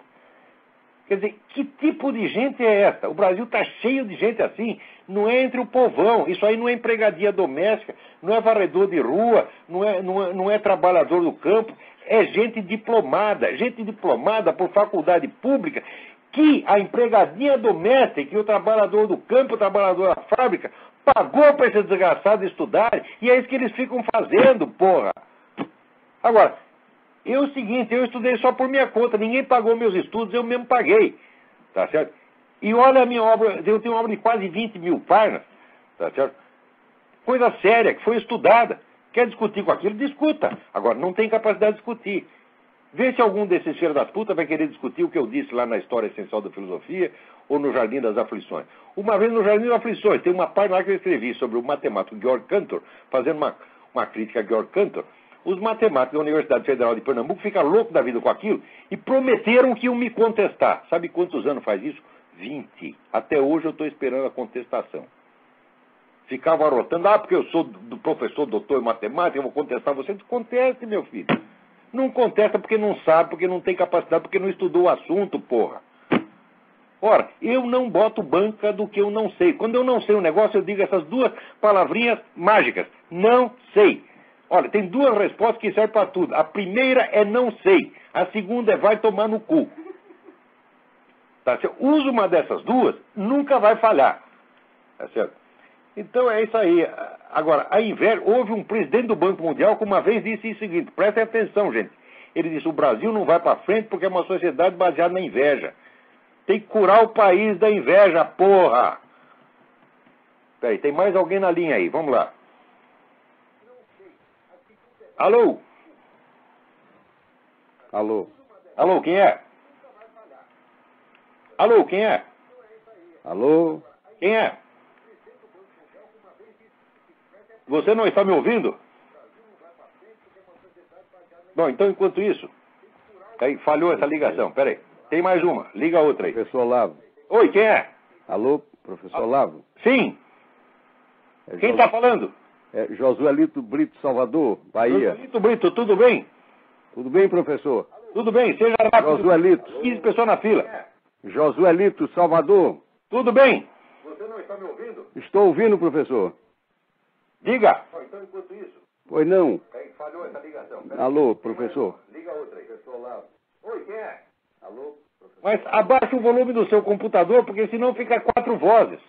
Quer dizer, que tipo de gente é essa? O Brasil está cheio de gente assim, não é entre o povão, isso aí não é empregadia doméstica, não é varredor de rua, não é trabalhador do campo, é gente diplomada por faculdade pública, que a empregadinha doméstica e o trabalhador do campo, o trabalhador da fábrica, pagou para esses desgraçados estudarem, e é isso que eles ficam fazendo, porra. Agora, é o seguinte, eu estudei só por minha conta, ninguém pagou meus estudos, eu mesmo paguei, tá certo? E olha a minha obra, eu tenho uma obra de quase 20 mil páginas, tá certo? Coisa séria, que foi estudada. Quer discutir com aquilo? Discuta. Agora, não tem capacidade de discutir. Vê se algum desses filhos das putas vai querer discutir o que eu disse lá na História Essencial da Filosofia ou no Jardim das Aflições. Uma vez no Jardim das Aflições, tem uma página lá que eu escrevi sobre o matemático Georg Cantor, fazendo uma crítica a Georg Cantor. Os matemáticos da Universidade Federal de Pernambuco ficam loucos da vida com aquilo e prometeram que iam me contestar. Sabe quantos anos faz isso? 20. Até hoje eu estou esperando a contestação. Ficavam arrotando, porque eu sou do professor doutor em matemática, eu vou contestar você. Conteste, meu filho. Não contesta porque não sabe, porque não tem capacidade, porque não estudou o assunto, porra. Ora, eu não boto banca do que eu não sei. Quando eu não sei um negócio, eu digo essas duas palavrinhas mágicas. Não sei. Olha, tem duas respostas que servem para tudo. A primeira é não sei. A segunda é vai tomar no cu. Tá certo? Usa uma dessas duas, nunca vai falhar. Tá certo? Então é isso aí. Agora, a inveja, houve um presidente do Banco Mundial que uma vez disse o seguinte, prestem atenção, gente. Ele disse, o Brasil não vai para frente porque é uma sociedade baseada na inveja. Tem que curar o país da inveja, porra! Peraí, tem mais alguém na linha aí, vamos lá. Alô? Alô? Alô, quem é? Alô, quem é? Alô? Quem é? Você não está me ouvindo? Bom, então enquanto isso... Aí, falhou essa ligação, peraí. Tem mais uma, liga a outra aí. Professor Olavo. Oi, quem é? Alô, professor Olavo? Sim. Quem está falando? É Josuelito Brito, Salvador, Bahia. Josuelito Brito, tudo bem? Tudo bem, professor? Tudo bem, seja rápido. Josuelito. 15 pessoas na fila. Josuelito, Salvador. Tudo bem? Você não está me ouvindo? Estou ouvindo, professor. Diga. Então, enquanto isso... Pois não. Aí, falhou essa ligação. Alô, professor? Liga a outra aí. Professor Olavo. Oi, quem é? Alô, professor? Mas abaixa o volume do seu computador, porque senão fica 4 vozes.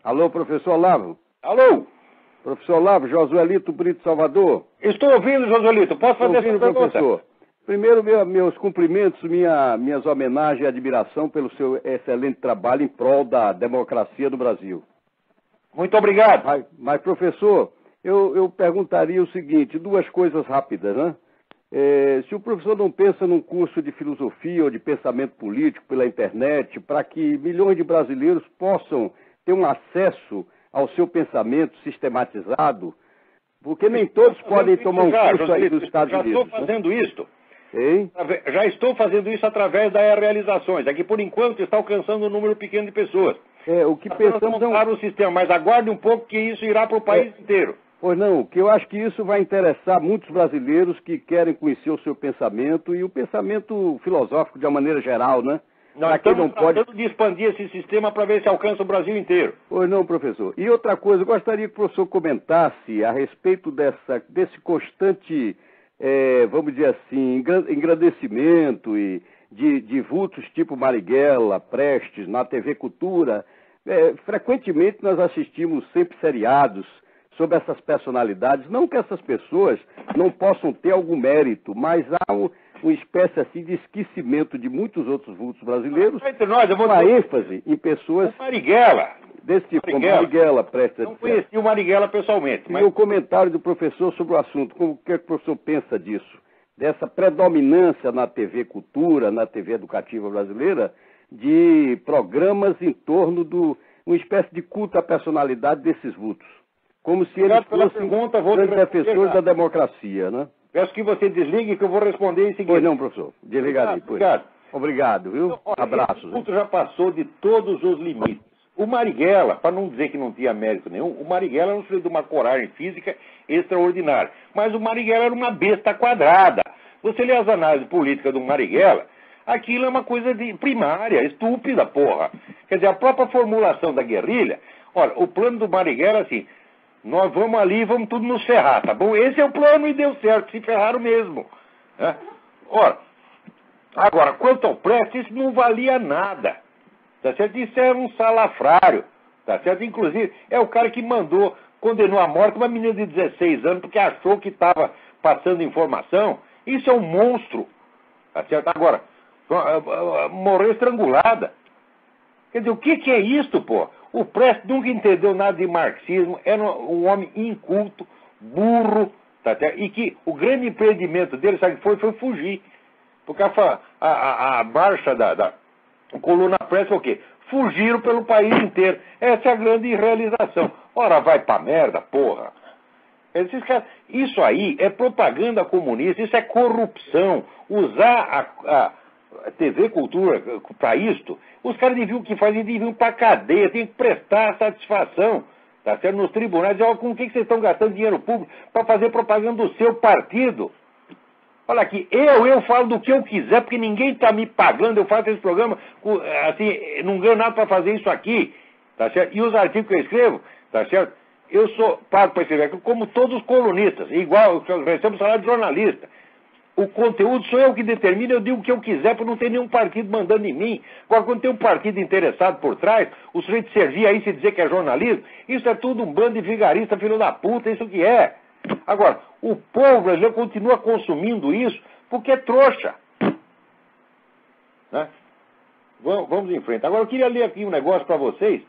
Alô, professor Olavo? Alô? Professor Olavo, Josuelito Brito, Salvador. Estou ouvindo, Josuelito. Posso fazer Estou ouvindo, essa pergunta? professor. Primeiro, meus cumprimentos, minhas homenagens e admiração pelo seu excelente trabalho em prol da democracia do Brasil. Muito obrigado. Mas professor, eu perguntaria o seguinte, duas coisas rápidas, né? Se o professor não pensa num curso de filosofia ou de pensamento político pela internet, para que milhões de brasileiros possam ter um acesso ao seu pensamento sistematizado, porque nem todos podem tomar um curso aí dos Estados Unidos. Já estou fazendo isso. Hein? Já estou fazendo isso através das realizações. Aqui, por enquanto, está alcançando um número pequeno de pessoas. O que pensamos é um sistema, mas aguarde um pouco que isso irá para o país inteiro. Pois não, que eu acho que isso vai interessar muitos brasileiros que querem conhecer o seu pensamento e o pensamento filosófico de uma maneira geral, né? Nós estamos tratando de expandir esse sistema para ver se alcança o Brasil inteiro. Pois não, professor. E outra coisa, eu gostaria que o professor comentasse a respeito desse constante, vamos dizer assim, engrandecimento e de vultos tipo Marighella, Prestes, na TV Cultura. Frequentemente nós assistimos sempre seriados sobre essas personalidades. Não que essas pessoas não possam ter algum mérito, mas há uma espécie assim de esquecimento de muitos outros vultos brasileiros, uma ênfase em pessoas Marighella, desse tipo, como Marighella, Prestes. Não conheci o Marighella pessoalmente. Mas... E o comentário do professor sobre o assunto, o que o professor pensa disso? Dessa predominância na TV Cultura, na TV Educativa brasileira, de programas em torno de uma espécie de culto à personalidade desses vultos. Como se eles fossem grandes defensores da democracia, né? Peço que você desligue que eu vou responder em seguida. Pois não, professor. Desliga aí. Obrigado. Obrigado, viu? Então, olha, abraços. O culto já passou de todos os limites. O Marighella, para não dizer que não tinha mérito nenhum, o Marighella era um filho de uma coragem física extraordinária. Mas o Marighella era uma besta quadrada. Você lê as análises políticas do Marighella, Aquilo é uma coisa primária, estúpida, porra. Quer dizer, a própria formulação da guerrilha, olha, o plano do Marighella é assim, nós vamos ali e vamos tudo nos ferrar, tá bom? Esse é o plano e deu certo, se ferraram mesmo. Né? Ora, agora, quanto ao Prestes, isso não valia nada. Tá certo? Isso era um salafrário. Tá certo? Inclusive, é o cara que condenou à morte uma menina de 16 anos porque achou que estava passando informação. Isso é um monstro. Tá certo? Agora, morreu estrangulada. Quer dizer, o que é isto, pô? O Prestes nunca entendeu nada de marxismo, era um homem inculto, burro, tá certo? E que o grande empreendimento dele, sabe o que foi? Foi fugir. Porque a marcha da coluna Prestes foi o quê? Fugiram pelo país inteiro. Essa é a grande realização. Ora, vai pra merda, porra. Esses caras, isso aí é propaganda comunista, isso é corrupção. Usar a TV Cultura para isto, os caras deviam o que fazer, deviam ir pra cadeia, tem que prestar satisfação, tá certo? Nos tribunais, dizer, com o que vocês estão gastando dinheiro público para fazer propaganda do seu partido? Olha aqui, eu falo do que eu quiser, porque ninguém está me pagando, eu faço esse programa, assim, não ganho nada para fazer isso aqui, tá certo? E os artigos que eu escrevo, tá certo? Eu sou pago para escrever, como todos os colunistas, igual, eu recebo salário de jornalista. O conteúdo sou eu que determino, eu digo o que eu quiser, porque não tem nenhum partido mandando em mim. Agora, quando tem um partido interessado por trás, o sujeito servir aí se dizer que é jornalismo, isso é tudo um bando de vigarista, filho da puta, isso que é. Agora, o povo brasileiro continua consumindo isso porque é trouxa. Né? Vamos em frente. Agora, eu queria ler aqui um negócio para vocês.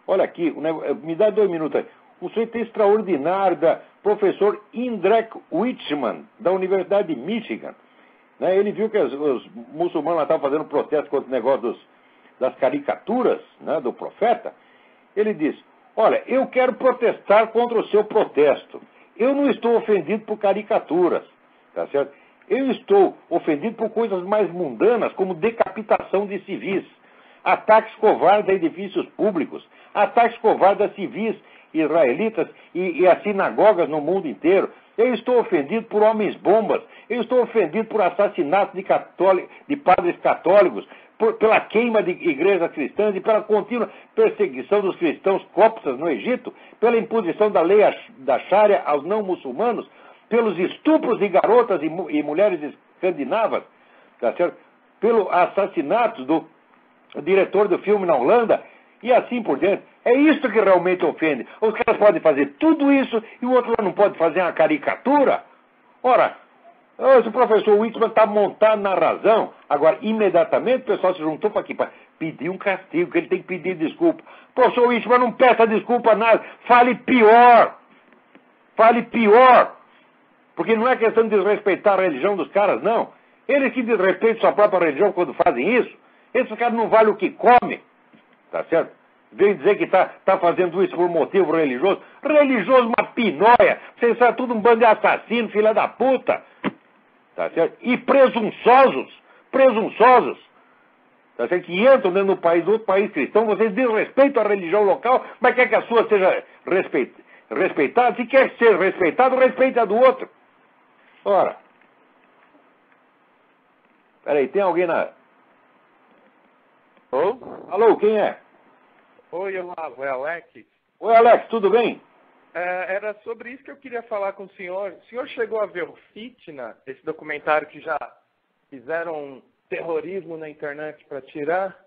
Olha aqui, me dá 2 minutos aí. Um sujeito extraordinário da professor Indrek Wichmann, da Universidade de Michigan. Né? Ele viu que os muçulmanos lá estavam fazendo protesto contra o negócio das caricaturas, né, do profeta. Ele disse, olha, eu quero protestar contra o seu protesto. Eu não estou ofendido por caricaturas, tá certo? Eu estou ofendido por coisas mais mundanas, como decapitação de civis, ataques covardes a edifícios públicos, ataques covardes a civis israelitas e a sinagogas no mundo inteiro. Eu estou ofendido por homens-bombas. Eu estou ofendido por assassinatos de padres católicos, pela queima de igrejas cristãs e pela contínua perseguição dos cristãos coptas no Egito, pela imposição da lei da Sharia aos não-muçulmanos, pelos estupros de garotas e mulheres escandinavas, tá certo? Pelo assassinato do diretor do filme na Holanda, e assim por diante. É isso que realmente ofende. Os caras podem fazer tudo isso e o outro lá não pode fazer uma caricatura? Ora, esse professor Wichmann está montado na razão. Agora, imediatamente o pessoal se juntou para aqui, para pedir um castigo, que ele tem que pedir desculpa. Professor Wichmann, não peça desculpa a nada. Fale pior. Fale pior. Porque não é questão de desrespeitar a religião dos caras, não. Eles que desrespeitam sua própria religião quando fazem isso, esses caras não valem o que comem. Tá certo? Vem dizer que tá fazendo isso por motivo religioso. Religioso, uma pinóia. Vocês são tudo um bando de assassinos, filha da puta. Tá certo? E presunçosos. Tá certo? Que entram dentro do país, outro país cristão, vocês desrespeitam a religião local, mas quer que a sua seja respeitada. Se quer ser respeitado, respeita a do outro. Ora. Peraí, tem alguém na... Alô, quem é? Oi, Olavo, é Alex. Oi, Alex, tudo bem? Era sobre isso que eu queria falar com o senhor. O senhor chegou a ver o Fitna, esse documentário que já fizeram terrorismo na internet para tirar?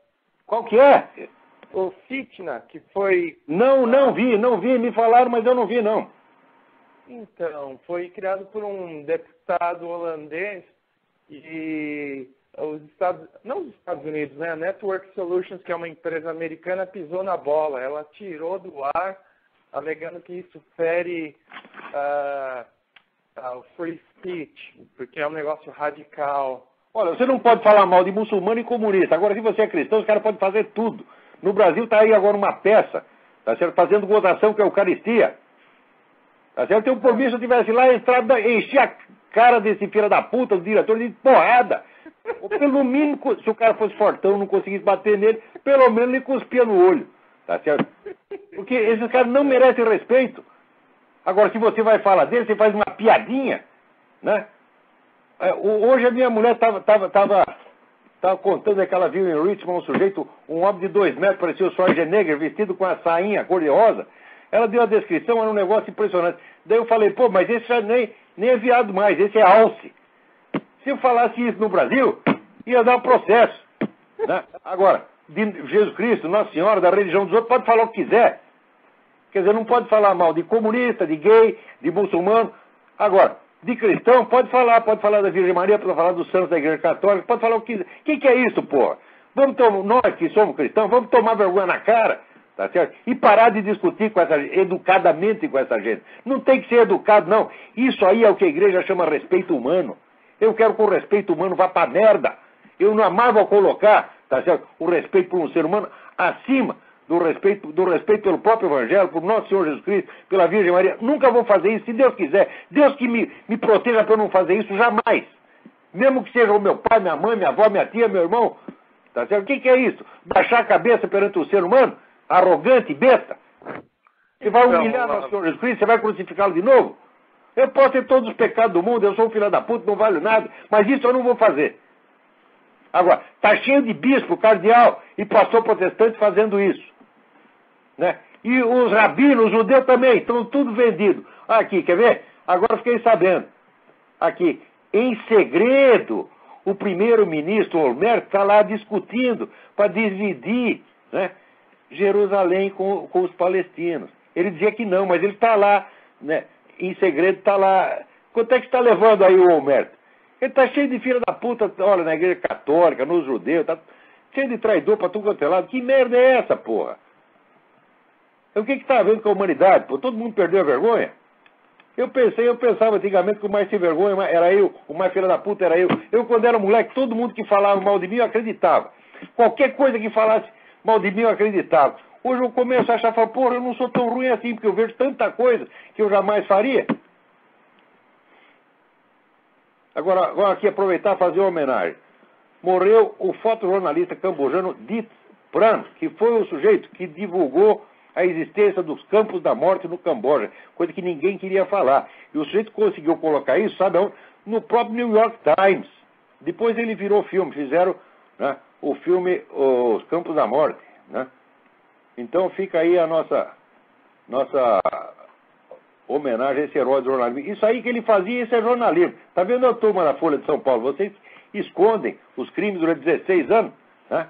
Qual que é? O Fitna, que foi... Não vi, me falaram, mas eu não vi, não. Então, foi criado por um deputado holandês e... não os Estados Unidos, né? A Network Solutions, que é uma empresa americana, pisou na bola. Ela tirou do ar, alegando que isso fere o free speech, porque é um negócio radical. Olha, você não pode falar mal de muçulmano e comunista. Agora, se você é cristão, os caras podem fazer tudo. No Brasil está aí agora uma peça, tá certo? Fazendo gozação com a Eucaristia. Tá certo? Eu, por mim, se eu estivesse lá, enchi a cara desse filho da puta, do diretor, de porrada. Ou pelo mínimo, se o cara fosse fortão, não conseguisse bater nele, pelo menos ele cuspia no olho. Tá certo? Porque esses caras não merecem respeito. Agora, se você vai falar dele, você faz uma piadinha, né? Hoje a minha mulher estava estava contando que ela viu em Richmond um sujeito, um homem de 2 metros, parecia o Schwarzenegger, vestido com a sainha cor-de-rosa. Ela deu a descrição, era um negócio impressionante. Daí eu falei, pô, mas esse já nem é viado mais, esse é alce. Se eu falasse isso no Brasil, ia dar um processo. Né? Agora, de Jesus Cristo, Nossa Senhora, da religião dos outros, pode falar o que quiser. Quer dizer, não pode falar mal de comunista, de gay, de muçulmano. Agora, de cristão, pode falar da Virgem Maria, pode falar dos santos da Igreja Católica, pode falar o que quiser. O que é isso, porra? Nós que somos cristãos, vamos tomar vergonha na cara, tá certo? E parar de discutir com essa gente, educadamente com essa gente. Não tem que ser educado, não. Isso aí é o que a igreja chama respeito humano. Eu quero que o respeito humano vá pra merda. Eu não amava colocar, tá certo, o respeito por um ser humano acima do respeito pelo próprio Evangelho, por nosso Senhor Jesus Cristo, pela Virgem Maria. Nunca vou fazer isso, se Deus quiser. Deus que me proteja para eu não fazer isso jamais. Mesmo que seja o meu pai, minha mãe, minha avó, minha tia, meu irmão. Tá certo? O que é isso? Baixar a cabeça perante o ser humano? Arrogante, besta? Você vai humilhar nosso Senhor Jesus Cristo? Você vai crucificá-lo de novo? Eu posso ter todos os pecados do mundo, eu sou um filho da puta, não valho nada, mas isso eu não vou fazer. Agora, está cheio de bispo, cardeal e pastor protestante fazendo isso. Né? E os rabinos, os judeus também, estão tudo vendido. Aqui, quer ver? Agora fiquei sabendo. Aqui, em segredo, o primeiro-ministro Olmert está lá discutindo para dividir, né, Jerusalém com os palestinos. Ele dizia que não, mas ele está lá, né, em segredo, está lá. Quanto é que está levando aí o Olmert? Ele está cheio de filha da puta, olha, na igreja católica, nos judeus, está cheio de traidor para tudo quanto é lado. Que merda é essa, porra? O que está havendo com a humanidade? Pô, todo mundo perdeu a vergonha? Eu pensava antigamente que o mais sem vergonha era eu, o mais filha da puta era eu. Eu, quando era moleque, todo mundo que falava mal de mim, eu acreditava. Qualquer coisa que falasse mal de mim, eu acreditava. Hoje eu começo a achar, porra, eu não sou tão ruim assim, porque eu vejo tanta coisa que eu jamais faria. Agora aqui aproveitar e fazer uma homenagem. Morreu o fotojornalista cambojano Dit Pran, que foi o sujeito que divulgou a existência dos campos da morte no Camboja, coisa que ninguém queria falar. E o sujeito conseguiu colocar isso, sabe onde? No próprio New York Times. Depois ele virou filme, fizeram, né, o filme Os Campos da Morte. Né? Então fica aí a nossa homenagem a esse herói do jornalismo. Isso aí que ele fazia, isso é jornalismo. Tá vendo a turma da Folha de São Paulo? Vocês escondem os crimes durante 16 anos, né?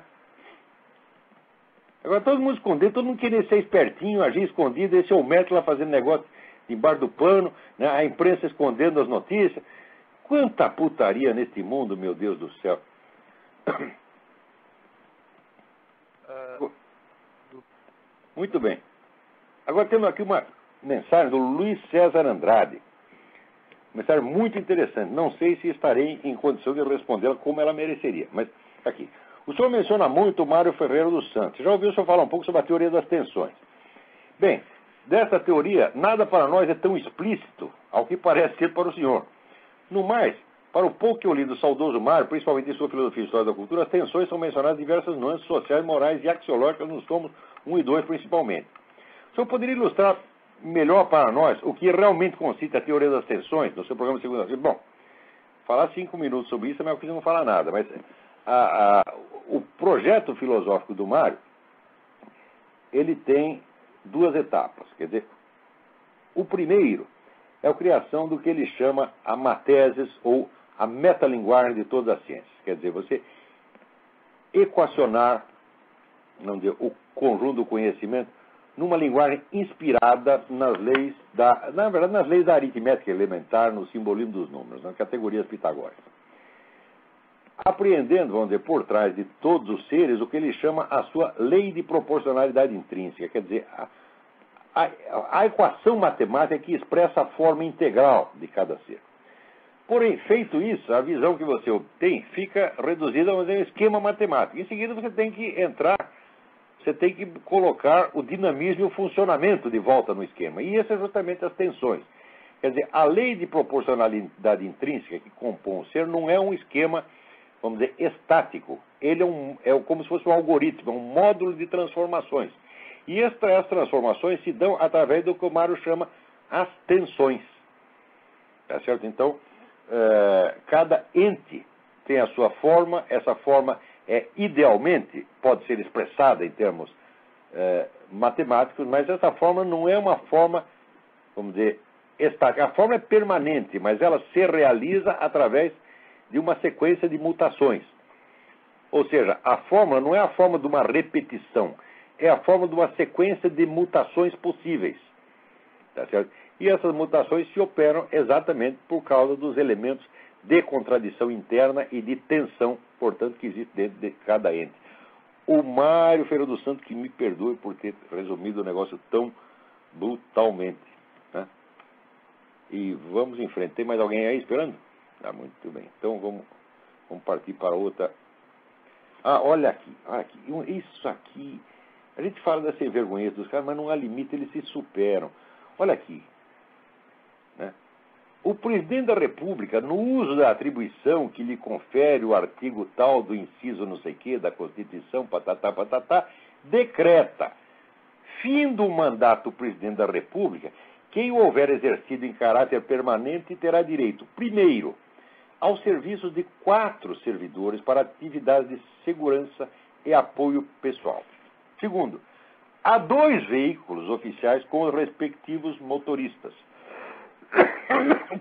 Agora todo mundo escondido, todo mundo queria ser espertinho, agir escondido, esse é o método lá fazendo negócio embaixo do pano, né? A imprensa escondendo as notícias. Quanta putaria neste mundo, meu Deus do céu. Muito bem. Agora temos aqui uma mensagem do Luiz César Andrade. Mensagem muito interessante. Não sei se estarei em condição de respondê-la como ela mereceria. Mas aqui. O senhor menciona muito o Mário Ferreira dos Santos. Já ouviu o senhor falar um pouco sobre a teoria das tensões. Bem, dessa teoria, nada para nós é tão explícito ao que parece ser para o senhor. No mais, para o pouco que eu li do saudoso Mário, principalmente em sua filosofia e história da cultura, as tensões são mencionadas em diversas nuances sociais, morais e axiológicas nos tomos 1 e 2 principalmente. O senhor poderia ilustrar melhor para nós o que realmente consiste a teoria das tensões no seu programa de segunda-feira? Bom, falar 5 minutos sobre isso é melhor que não falar nada, mas o projeto filosófico do Mário, ele tem 2 etapas. Quer dizer, o primeiro é a criação do que ele chama a matésis ou a metalinguagem de todas as ciências. Quer dizer, você equacionar, não dizer, o conjunto do conhecimento numa linguagem inspirada nas leis na verdade, nas leis da aritmética elementar, no simbolismo dos números, nas categorias pitagóricas. Apreendendo, vamos dizer, por trás de todos os seres, o que ele chama a sua lei de proporcionalidade intrínseca, quer dizer, a equação matemática que expressa a forma integral de cada ser. Porém, feito isso, a visão que você obtém fica reduzida a um esquema matemático. Em seguida, você tem que colocar o dinamismo e o funcionamento de volta no esquema. E essas são justamente as tensões. Quer dizer, a lei de proporcionalidade intrínseca que compõe o ser não é um esquema, vamos dizer, estático. Ele é como se fosse um algoritmo, um módulo de transformações. E essas transformações se dão através do que o Mário chama as tensões. Tá certo? Então, cada ente tem a sua forma, essa forma idealmente pode ser expressada em termos matemáticos, mas essa forma não é uma forma, vamos dizer, estática. A forma é permanente, mas ela se realiza através de uma sequência de mutações. Ou seja, a fórmula não é a forma de uma repetição, é a forma de uma sequência de mutações possíveis. Tá certo? E essas mutações se operam exatamente por causa dos elementos de contradição interna e de tensão, portanto, que existe dentro de cada ente. O Mário Ferreira dos Santos, que me perdoe por ter resumido o negócio tão brutalmente. Né? E vamos em frente. Tem mais alguém aí esperando? Ah, muito bem. Então vamos partir para outra. Ah, olha aqui. Isso aqui. A gente fala da sem vergonha dos caras, mas não há limite, eles se superam. Olha aqui. Né? O presidente da República, no uso da atribuição que lhe confere o artigo tal do inciso não sei quê, da Constituição, patatá, decreta, fim do mandato do presidente da República, quem o houver exercido em caráter permanente terá direito, primeiro, aos serviços de 4 servidores para atividades de segurança e apoio pessoal. Segundo, a 2 veículos oficiais com os respectivos motoristas.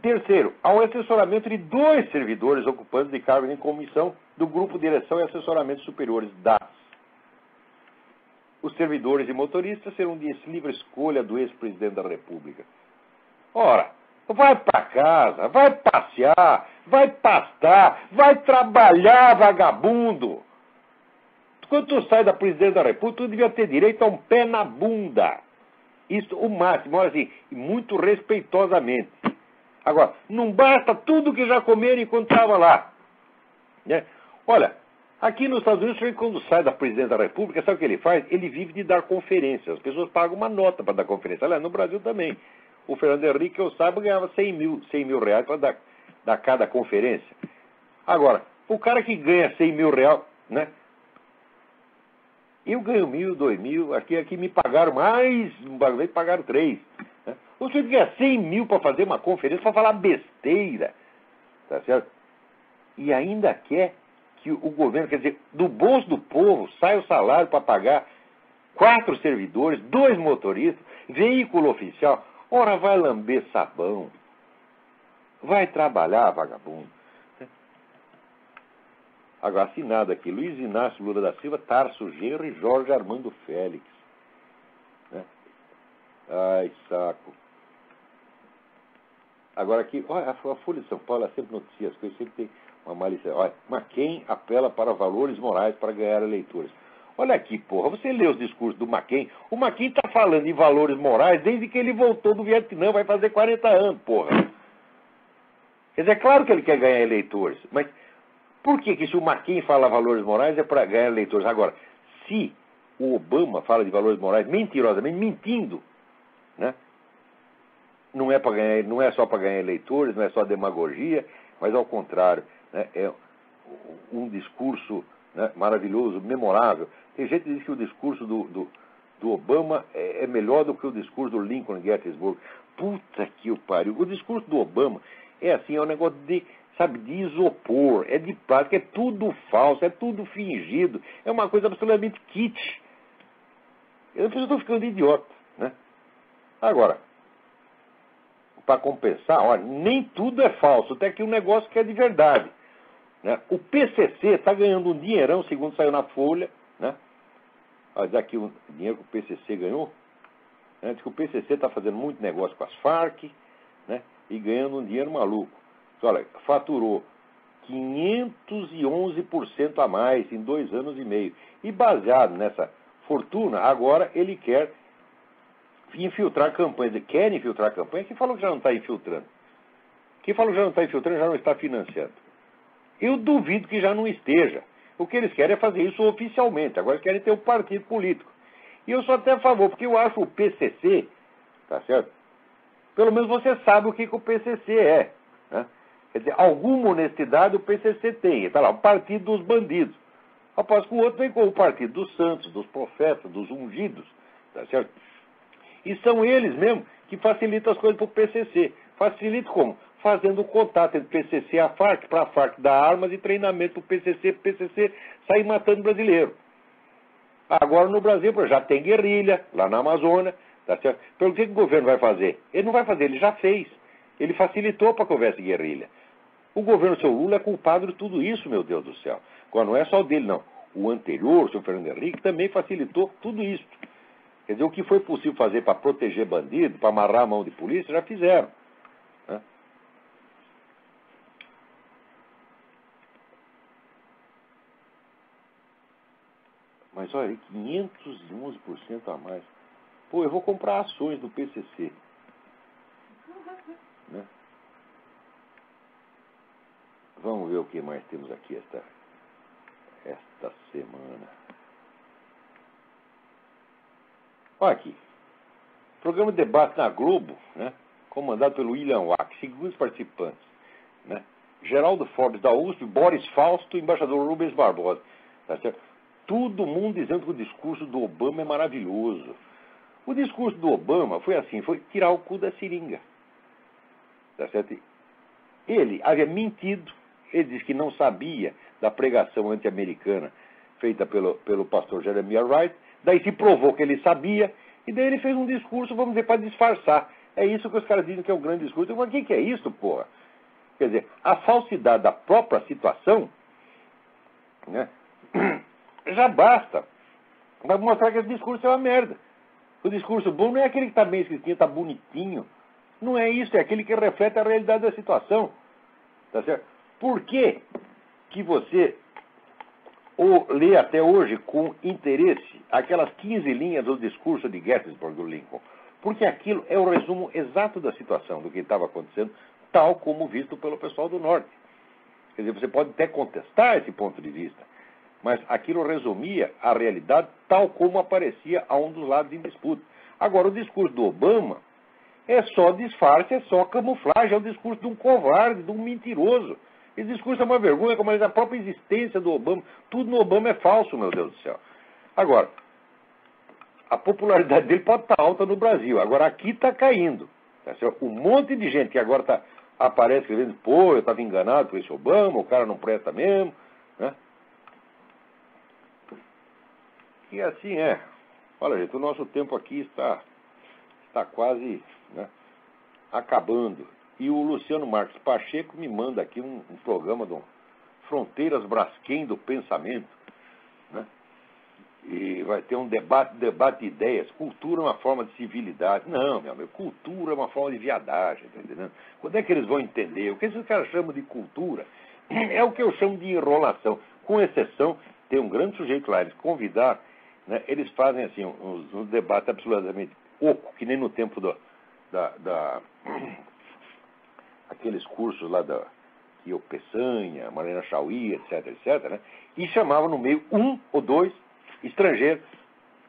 Terceiro, ao assessoramento de 2 servidores ocupantes de cargos em comissão do Grupo Direção e Assessoramento Superiores das. Os servidores e motoristas serão de livre escolha do ex-presidente da República. Ora, vai para casa, vai passear, vai pastar, vai trabalhar, vagabundo. Quando tu sai da presidência da República, tu devia ter direito a um pé na bunda. Isso, o máximo, olha assim, muito respeitosamente. Agora, não basta tudo que já comeram enquanto estava lá. Né? Olha, aqui nos Estados Unidos, quando sai da presidência da República, sabe o que ele faz? Ele vive de dar conferências. As pessoas pagam uma nota para dar conferência. Aliás, no Brasil também. O Fernando Henrique, eu saiba, ganhava 100 mil reais para dar cada conferência. Agora, o cara que ganha 100 mil reais, né? Eu ganho 1.000, 2.000, aqui me pagaram mais, uma vez pagaram 3. Né? O senhor ganha 100 mil para fazer uma conferência, para falar besteira, tá certo? E ainda quer que o governo, quer dizer, do bolso do povo, sai o salário para pagar 4 servidores, 2 motoristas, veículo oficial. Ora, vai lamber sabão, vai trabalhar, vagabundo. Agora, assinado aqui, Luiz Inácio Lula da Silva, Tarso Genro e Jorge Armando Félix. Né? Ai, saco. Agora aqui, olha, a Folha de São Paulo, ela sempre noticia as coisas, sempre tem uma malícia. Olha, McCain apela para valores morais para ganhar eleitores. Olha aqui, porra, você lê os discursos do McCain, o McCain está falando em valores morais desde que ele voltou do Vietnã, vai fazer 40 anos, porra. Quer dizer, é claro que ele quer ganhar eleitores, mas por que se o McCain fala valores morais é para ganhar eleitores? Agora, se o Obama fala de valores morais mentirosamente, mentindo, né? Não é só para ganhar eleitores, não é só demagogia, mas ao contrário, né? É um discurso, né, maravilhoso, memorável. Tem gente que diz que o discurso do Obama é melhor do que o discurso do Lincoln em Gettysburg. Puta que o pariu. O discurso do Obama é assim, é um negócio de isopor, é de plástico, é tudo falso, é tudo fingido, é uma coisa absolutamente kitsch. Eu estou ficando idiota, né? Agora, para compensar, olha, nem tudo é falso, tem aqui um negócio que é de verdade. Né? O PCC está ganhando um dinheirão, segundo saiu na Folha, né? Olha aqui o dinheiro que o PCC ganhou. Né? Diz que o PCC está fazendo muito negócio com as Farc, né? E ganhando um dinheiro maluco. Olha, faturou 511% a mais em 2 anos e meio. E baseado nessa fortuna, agora ele quer infiltrar campanhas. Quer infiltrar campanha? Quem falou que já não está infiltrando? Quem falou que já não está infiltrando já não está financiando. Eu duvido que já não esteja. O que eles querem é fazer isso oficialmente. Agora eles querem ter um partido político. E eu sou até a favor, porque eu acho o PCC, tá certo? Pelo menos você sabe o que o PCC é, né? Quer dizer, alguma honestidade o PCC tem. Está lá, o partido dos bandidos. Após que o outro vem com o partido dos santos, dos profetas, dos ungidos. Tá certo? E são eles mesmo que facilitam as coisas para o PCC. Facilita como? fazendo contato entre o PCC e a Farc, para a Farc dar armas e treinamento para o PCC sair matando brasileiro. Agora no Brasil já tem guerrilha, lá na Amazônia, tá certo? Pelo que o governo vai fazer? Ele não vai fazer, ele já fez. Ele facilitou para que houvesse guerrilha. O governo do seu Lula é culpado de tudo isso, meu Deus do céu. Agora não é só o dele, não. O anterior, o seu Fernando Henrique, também facilitou tudo isso. Quer dizer, o que foi possível fazer para proteger bandido, para amarrar a mão de polícia, já fizeram. Né? Mas olha aí, 511% a mais. Pô, eu vou comprar ações do PCC. Né? Vamos ver o que mais temos aqui esta semana. Olha aqui. Programa de debate na Globo, né? Comandado pelo William Wack, segundo participantes. Né? Geraldo Forbes da USP, Boris Fausto, embaixador Rubens Barbosa. Tá certo? Todo mundo dizendo que o discurso do Obama é maravilhoso. O discurso do Obama foi assim, foi tirar o cu da seringa. Tá certo? Ele havia mentido, ele disse que não sabia da pregação anti-americana feita pelo pastor Jeremiah Wright, daí se provou que ele sabia, e daí ele fez um discurso, vamos dizer, para disfarçar. É isso que os caras dizem que é um grande discurso. Eu falo, o que é isso, porra? Quer dizer, a falsidade da própria situação, né, já basta para mostrar que esse discurso é uma merda. O discurso bom não é aquele que está bem escritinho, está bonitinho. Não é isso, é aquele que reflete a realidade da situação. Tá certo? Por que você lê até hoje com interesse aquelas 15 linhas do discurso de Gettysburg do Lincoln? Porque aquilo é o resumo exato da situação, do que estava acontecendo, tal como visto pelo pessoal do Norte. Quer dizer, você pode até contestar esse ponto de vista, mas aquilo resumia a realidade tal como aparecia a um dos lados em disputa. Agora, o discurso do Obama é só disfarce, é só camuflagem, é o discurso de um covarde, de um mentiroso. Esse discurso é uma vergonha, como a própria existência do Obama. Tudo no Obama é falso, meu Deus do céu. Agora, a popularidade dele pode estar alta no Brasil. Agora, aqui está caindo. Tá certo? Um monte de gente que agora aparece escrevendo, pô, eu estava enganado por esse Obama, o cara não presta mesmo. Né? E assim é. Olha, gente, o nosso tempo aqui está quase, né, acabando. E o Luciano Marques Pacheco me manda aqui um programa do Fronteiras Braskem do Pensamento. Né? E vai ter um debate de ideias. Cultura é uma forma de civilidade. Não, meu amigo, cultura é uma forma de viadagem, tá entendendo? Quando é que eles vão entender? O que esses caras chamam de cultura é o que eu chamo de enrolação. Com exceção, tem um grande sujeito lá, eles convidaram, né, eles fazem assim um debate absolutamente oco, que nem no tempo aqueles cursos lá que o Peçanha, Marina Chauí, etc, né? E chamava no meio um ou dois estrangeiros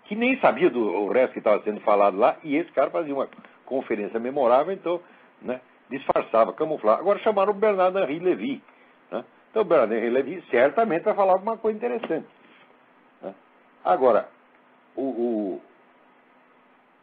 que nem sabia o resto que estava sendo falado lá, e esse cara fazia uma conferência memorável, então, né, disfarçava, camuflava. Agora chamaram o Bernardo Henri Lévy. Né? Então o Bernardo Henri Lévy certamente vai falar alguma coisa interessante. Né? Agora, o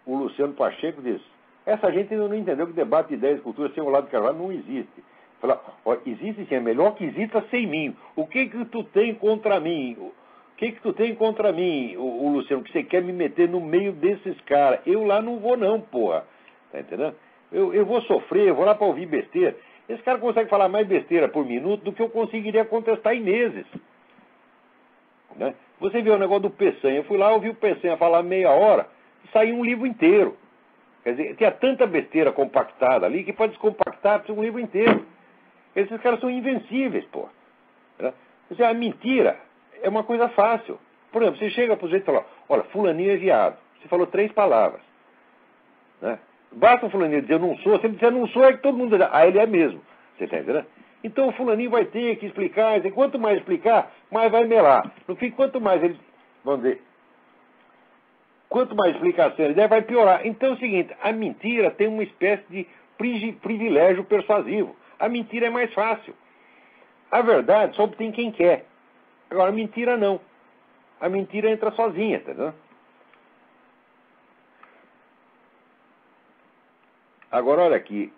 Luciano Pacheco diz, essa gente ainda não entendeu que debate de ideias e cultura sem o lado de Carvalho não existe. Fala, ó, existe sim, é melhor que exista sem mim. O que tu tem contra mim? O que tu tem contra mim, o Luciano, que você quer me meter no meio desses caras? Eu lá não vou não, porra. Tá entendendo? Eu vou sofrer, eu vou lá para ouvir besteira. Esse cara consegue falar mais besteira por minuto do que eu conseguiria contestar em meses. Né? Você viu o negócio do Peçanha. Eu fui lá, ouvi o Peçanha falar meia hora e saiu um livro inteiro. Quer dizer, tinha tanta besteira compactada ali que para descompactar precisa um livro inteiro. Esses caras são invencíveis, pô. Né? A mentira é uma coisa fácil. Por exemplo, você chega para o jeito e fala, olha, fulaninho é viado. Você falou 3 palavras. Né? Basta o fulaninho dizer eu não sou, se ele disser não sou, é que todo mundo diz, ele é mesmo. Você está entendendo? Então o fulaninho vai ter que explicar, e quanto mais explicar, mais vai melar. No fim, quanto mais ele, vamos dizer, quanto mais explicação ele der, vai piorar. Então é o seguinte, a mentira tem uma espécie de privilégio persuasivo. A mentira é mais fácil. A verdade só obtém quem quer. Agora, a mentira não. A mentira entra sozinha, entendeu? Agora, olha aqui.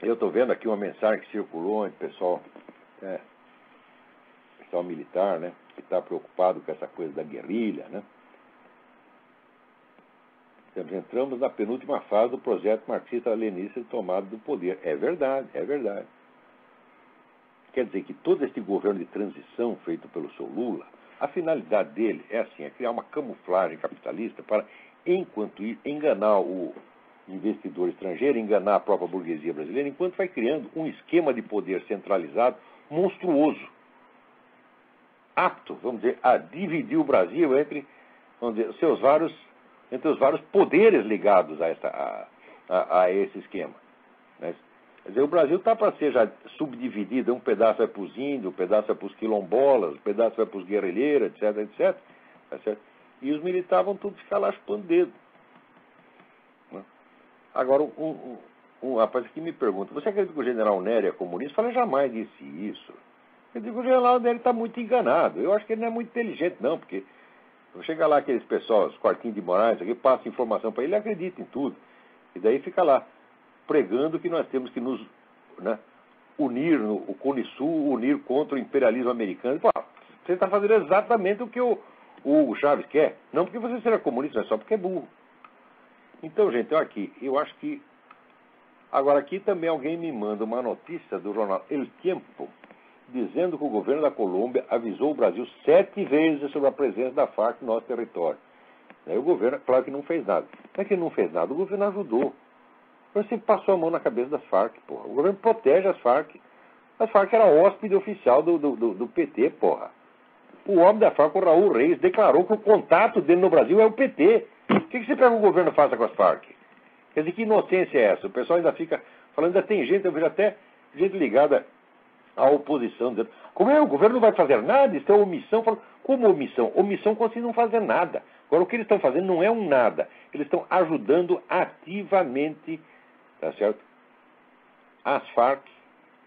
Eu estou vendo aqui uma mensagem que circulou entre pessoal militar, né, que está preocupado com essa coisa da guerrilha, né? Entramos na penúltima fase do projeto marxista-leninista de tomada do poder. É verdade, é verdade. Quer dizer que todo este governo de transição feito pelo seu Lula, a finalidade dele é assim, é criar uma camuflagem capitalista para, enquanto isso, enganar o investidor estrangeiro, enganar a própria burguesia brasileira, enquanto vai criando um esquema de poder centralizado monstruoso, apto, vamos dizer, a dividir o Brasil entre, vamos dizer, entre os vários poderes ligados a esse esquema, né? Quer dizer, o Brasil está para ser já subdividido, um pedaço vai para os índios, um pedaço vai para os quilombolas, um pedaço vai para os guerrilheiros, etc, etc. Tá certo? E os militares vão tudo ficar lá chupando dedo. Né? Agora, um rapaz aqui me pergunta, você acredita que o general Nery é comunista? Eu falei, jamais disse isso. Eu digo, o general Nery está muito enganado. Eu acho que ele não é muito inteligente, não, porque chega lá aqueles pessoal, os quartinhos de Moraes, aqui, passa informação para ele acredita em tudo. E daí fica lá, pregando que nós temos que nos, né, unir, o Cone Sul, unir contra o imperialismo americano. Pô, você está fazendo exatamente o que o Hugo Chávez quer. Não porque você seja comunista, mas só porque é burro. Então, gente, eu acho que... Agora, aqui também alguém me manda uma notícia do jornal El Tiempo, dizendo que o governo da Colômbia avisou o Brasil 7 vezes sobre a presença da Farc no nosso território. Aí o governo, claro que não fez nada. Não é que não fez nada, o governo ajudou. Você passou a mão na cabeça das Farc, porra. O governo protege as Farc. As Farc era hóspede oficial do PT, porra. O homem da Farc, o Raul Reis, declarou que o contato dele no Brasil é o PT. O que você pega o governo faça com as Farc? Quer dizer, que inocência é essa? O pessoal ainda fica falando, ainda tem gente, eu vejo até gente ligada à oposição, dizendo, como é, o governo não vai fazer nada, isso é omissão. Falo, como omissão? Omissão consiste em não fazer nada. Agora, o que eles estão fazendo não é um nada. Eles estão ajudando ativamente, tá certo, as Farc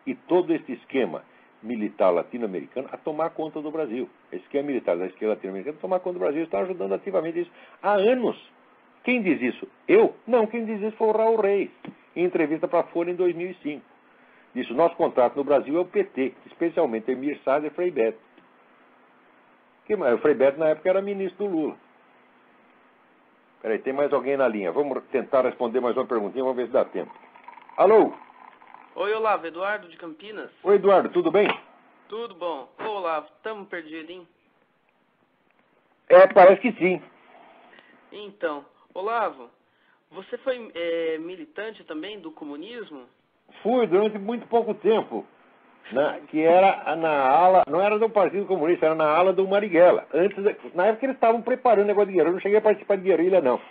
e todo esse esquema militar latino-americano a tomar conta do Brasil. Esse esquema militar da esquerda latino-americana a tomar conta do Brasil está ajudando ativamente isso há anos. Quem diz isso? Eu? Não, quem diz isso foi o Raul Reis, em entrevista para a Folha em 2005. Disse, o nosso contrato no Brasil é o PT, especialmente Emir Sader e Frei Beto. O Frei Beto na época era ministro do Lula. Peraí, tem mais alguém na linha. Vamos tentar responder mais uma perguntinha, vamos ver se dá tempo. Alô? Oi, Olavo, Eduardo de Campinas. Oi, Eduardo, tudo bem? Tudo bom. Ô, Olavo, estamos perdidos? Parece que sim. Então, Olavo, você foi militante também do comunismo? Fui durante muito pouco tempo, né, que era na ala, não era do Partido Comunista, era na ala do Marighella. Na época eles estavam preparando o negócio de guerrilha, eu não cheguei a participar de guerrilha, não.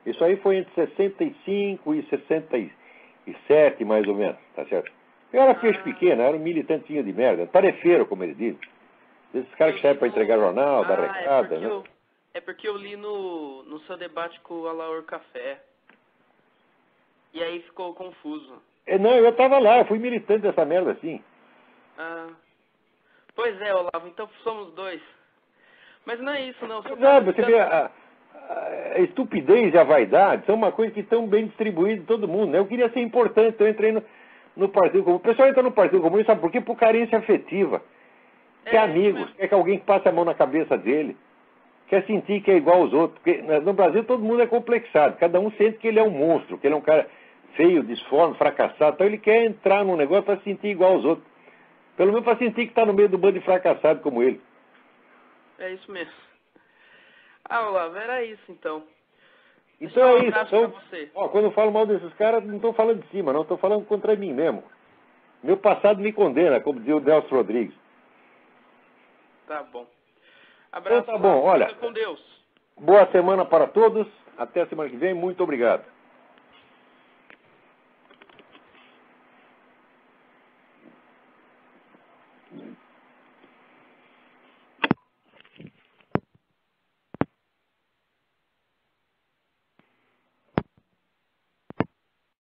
Isso aí foi entre 65 e 67, mais ou menos, tá certo? Eu era peixe pequeno, era um militantinho de merda, tarefeiro, como ele diz. Esses caras que saem para entregar jornal, dar recada, né? É porque eu li no seu debate com o Alaor Café. E aí ficou confuso. Não, eu estava lá, eu fui militante dessa merda assim. Pois é, Olavo, então somos dois. Mas não é isso, não. Você vê, a estupidez e a vaidade são uma coisa que estão bem distribuídas em todo mundo, né? Eu queria ser importante, então eu entrei no Partido Comunista. O pessoal entra no Partido Comunista, sabe por quê? Por carência afetiva. Quer amigos, quer que alguém passe a mão na cabeça dele. Quer sentir que é igual aos outros. Porque no Brasil todo mundo é complexado. Cada um sente que ele é um monstro, que ele é um cara feio, disforme, fracassado. Então ele quer entrar num negócio para se sentir igual aos outros. Pelo menos para sentir que está no meio do bando de fracassado como ele. É isso mesmo. Olavo, era isso então. Então é isso. Então, quando eu falo mal desses caras, não estou falando de cima, não. Estou falando contra mim mesmo. Meu passado me condena, como dizia o Nelson Rodrigues. Tá bom. Abraço. Então tá bom, olha. Com Deus. Boa semana para todos. Até a semana que vem. Muito obrigado.